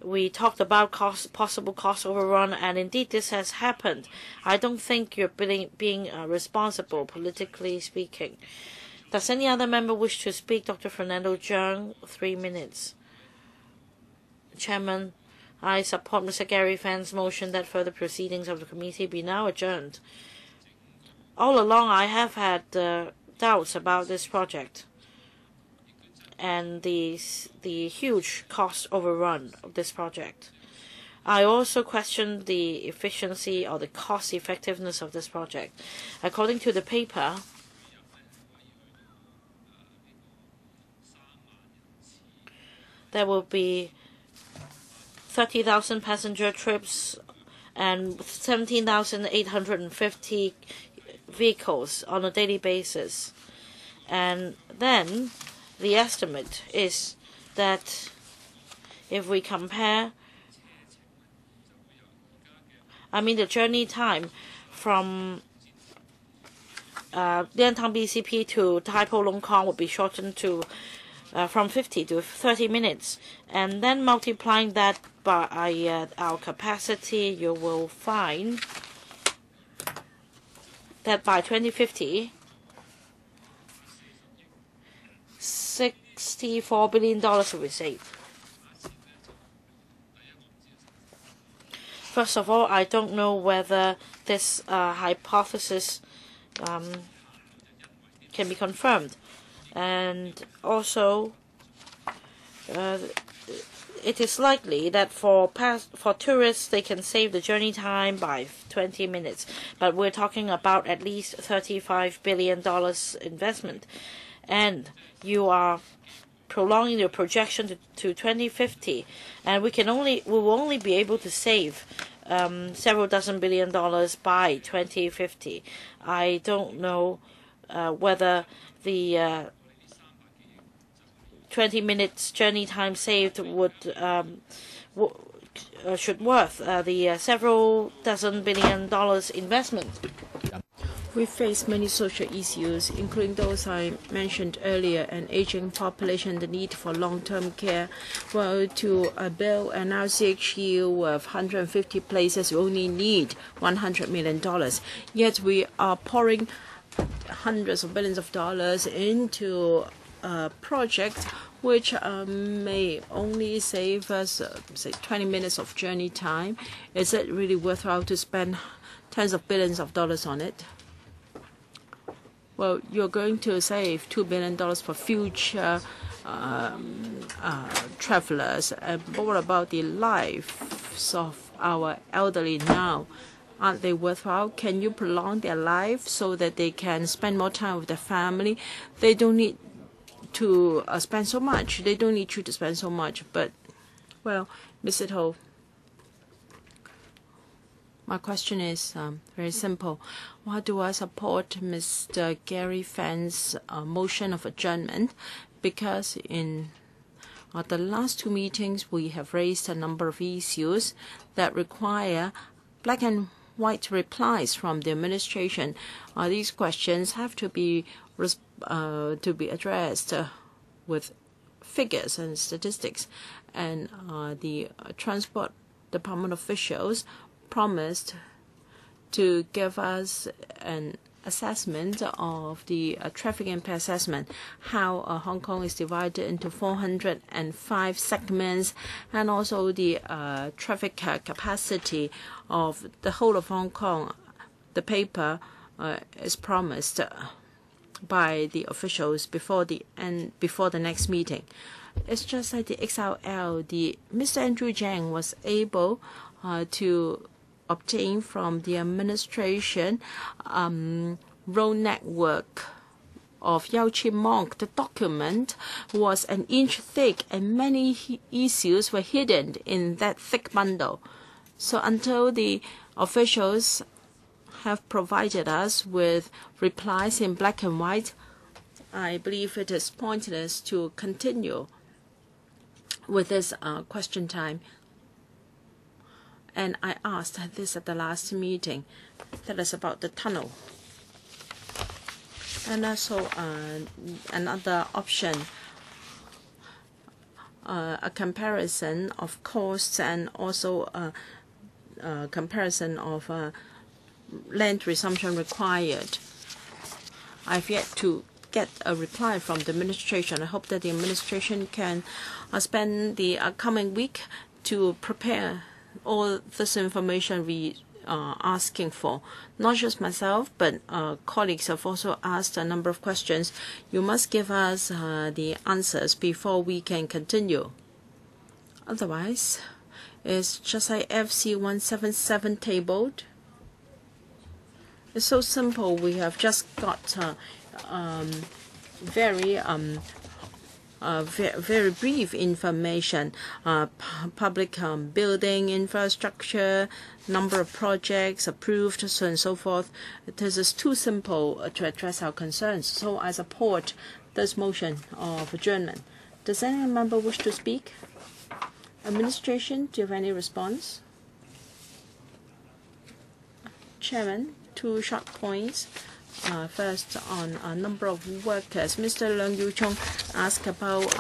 We talked about possible cost overrun, and indeed this has happened. I don't think you're being responsible, politically speaking. Does any other member wish to speak? Dr. Fernando Zhang, 3 minutes. Chairman, I support Mr. Gary Fan's motion that further proceedings of the committee be now adjourned. All along I have had doubts about this project. and the huge cost overrun of this project. I also question the efficiency or the cost effectiveness of this project. According to the paper, there will be 30,000 passenger trips and 17,850 vehicles on a daily basis. And then the estimate is that if we compare, the journey time from Liantang BCP to Tai Po Long Kong would be shortened to from 50 to 30 minutes. And then multiplying that by our capacity, you will find that by 2050, $64 billion will be saved. First of all, I don't know whether this hypothesis can be confirmed. And also, it is likely that for tourists, they can save the journey time by 20 minutes. But we're talking about at least $35 billion investment. And you are prolonging your projection to 2050, and we will only be able to save several dozen billion dollars by 2050. I don't know whether the 20 minutes journey time saved should worth the several dozen billion dollars investment. We face many social issues, including those I mentioned earlier: an aging population, the need for long-term care. Well, to build an RCHU with 150 places, we only need $100 million. Yet we are pouring hundreds of billions of dollars into a project which may only save us, say, 20 minutes of journey time. Is it really worthwhile to spend tens of billions of dollars on it? Well, you're going to save $2 billion for future travelers. But what about the lives of our elderly now? Aren't they worthwhile? Can you prolong their life so that they can spend more time with their family? They don't need to spend so much. They don't need you to spend so much. But, well, Mr. Ho, my question is very simple. Why do I support Mr. Gary Fan's motion of adjournment? Because in the last two meetings, we have raised a number of issues that require black and white replies from the administration. These questions have to be addressed with figures and statistics. And the Transport Department officials promised to give us an assessment of the traffic impact assessment, how Hong Kong is divided into 405 segments, and also the traffic capacity of the whole of Hong Kong. The paper is promised by the officials before the next meeting. It's just like the XRL. Mr. Andrew Jiang was able to obtain from the administration road network of Yao Chi Mong. The document was an inch thick, and many issues were hidden in that thick bundle. So until the officials have provided us with replies in black and white, I believe it is pointless to continue with this question time. And I asked this at the last meeting. That is about the tunnel. And also another option, a comparison of costs and also a comparison of land resumption required. I've yet to get a reply from the administration. I hope that the administration can spend the coming week to prepare all this information asking for. Not just myself, but colleagues have also asked a number of questions. You must give us the answers before we can continue. Otherwise, it's just like FC 177 tabled. It's so simple. We have just got very brief information, public building infrastructure, number of projects approved, so on and so forth. This is too simple to address our concerns. So I support this motion of adjournment. Does any member wish to speak? Administration, do you have any response? Chairman, 2 short points. First, on a number of workers. Mr. Leung Yu-chung asked about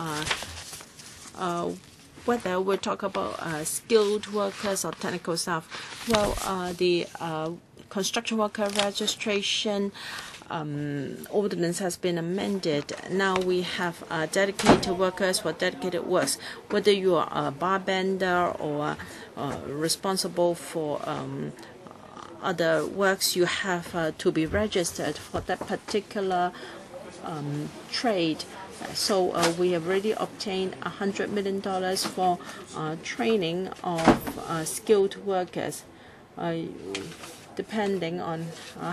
whether we talk about skilled workers or technical staff. Well, the construction worker registration ordinance has been amended. Now we have dedicated workers for dedicated works. Whether you are a bar bender or responsible for other works, you have to be registered for that particular trade. So we have already obtained $100 million for training of skilled workers. Depending on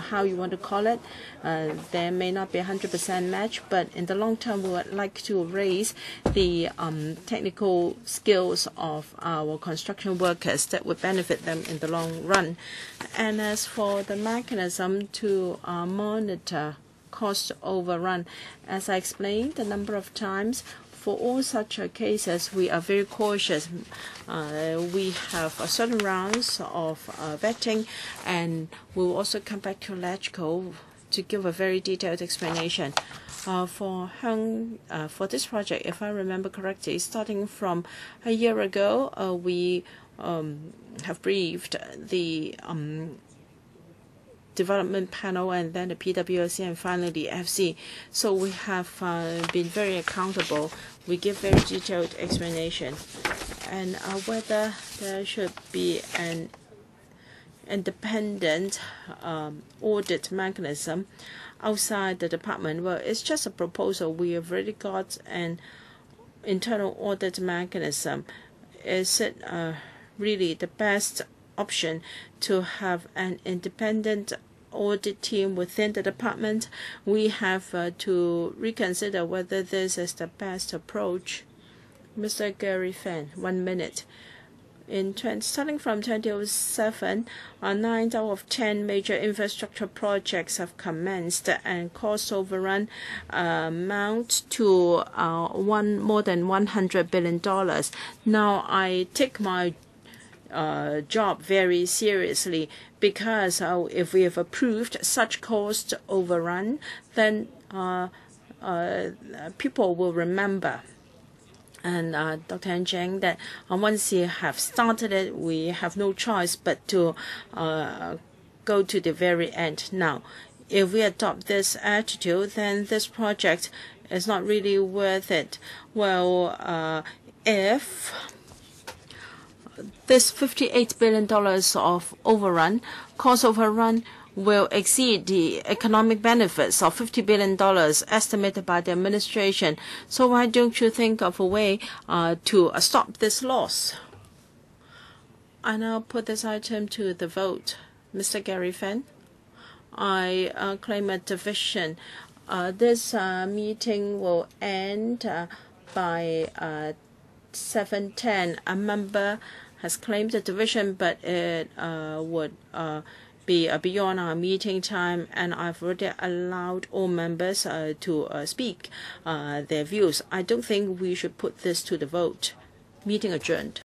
how you want to call it, there may not be 100% match, but in the long term, we would like to raise the technical skills of our construction workers that would benefit them in the long run. And as for the mechanism to monitor cost overrun, as I explained a number of times, for all such cases, we are very cautious. We have certain rounds of vetting, and we will also come back to electrical to give a very detailed explanation. For this project, if I remember correctly, starting from a year ago, we have briefed the development panel and then the PWC and finally the FC. So we have been very accountable. We give very detailed explanation. And whether there should be an independent audit mechanism outside the department, well, it's just a proposal. We have already got an internal audit mechanism. Is it really the best option to have an independent audit team within the department? We have to reconsider whether this is the best approach. Mr. Gary Fan, 1 minute. Starting from 2007, 9 out of 10 major infrastructure projects have commenced, and cost overrun amount to more than $100 billion. Now, I take my job very seriously, because if we have approved such cost overrun, then people will remember. And Dr. Han Cheng, that once you have started it, we have no choice but to go to the very end. Now, if we adopt this attitude, then this project is not really worth it. Well, if this $58 billion of overrun, cost overrun, will exceed the economic benefits of $50 billion estimated by the administration. So why don't you think of a way to stop this loss? I now put this item to the vote. Mr. Gary Fan, I claim a division. This meeting will end by 7:10. A member has claimed a division, but it would be beyond our meeting time, and I've already allowed all members to speak their views. I don't think we should put this to the vote. Meeting adjourned.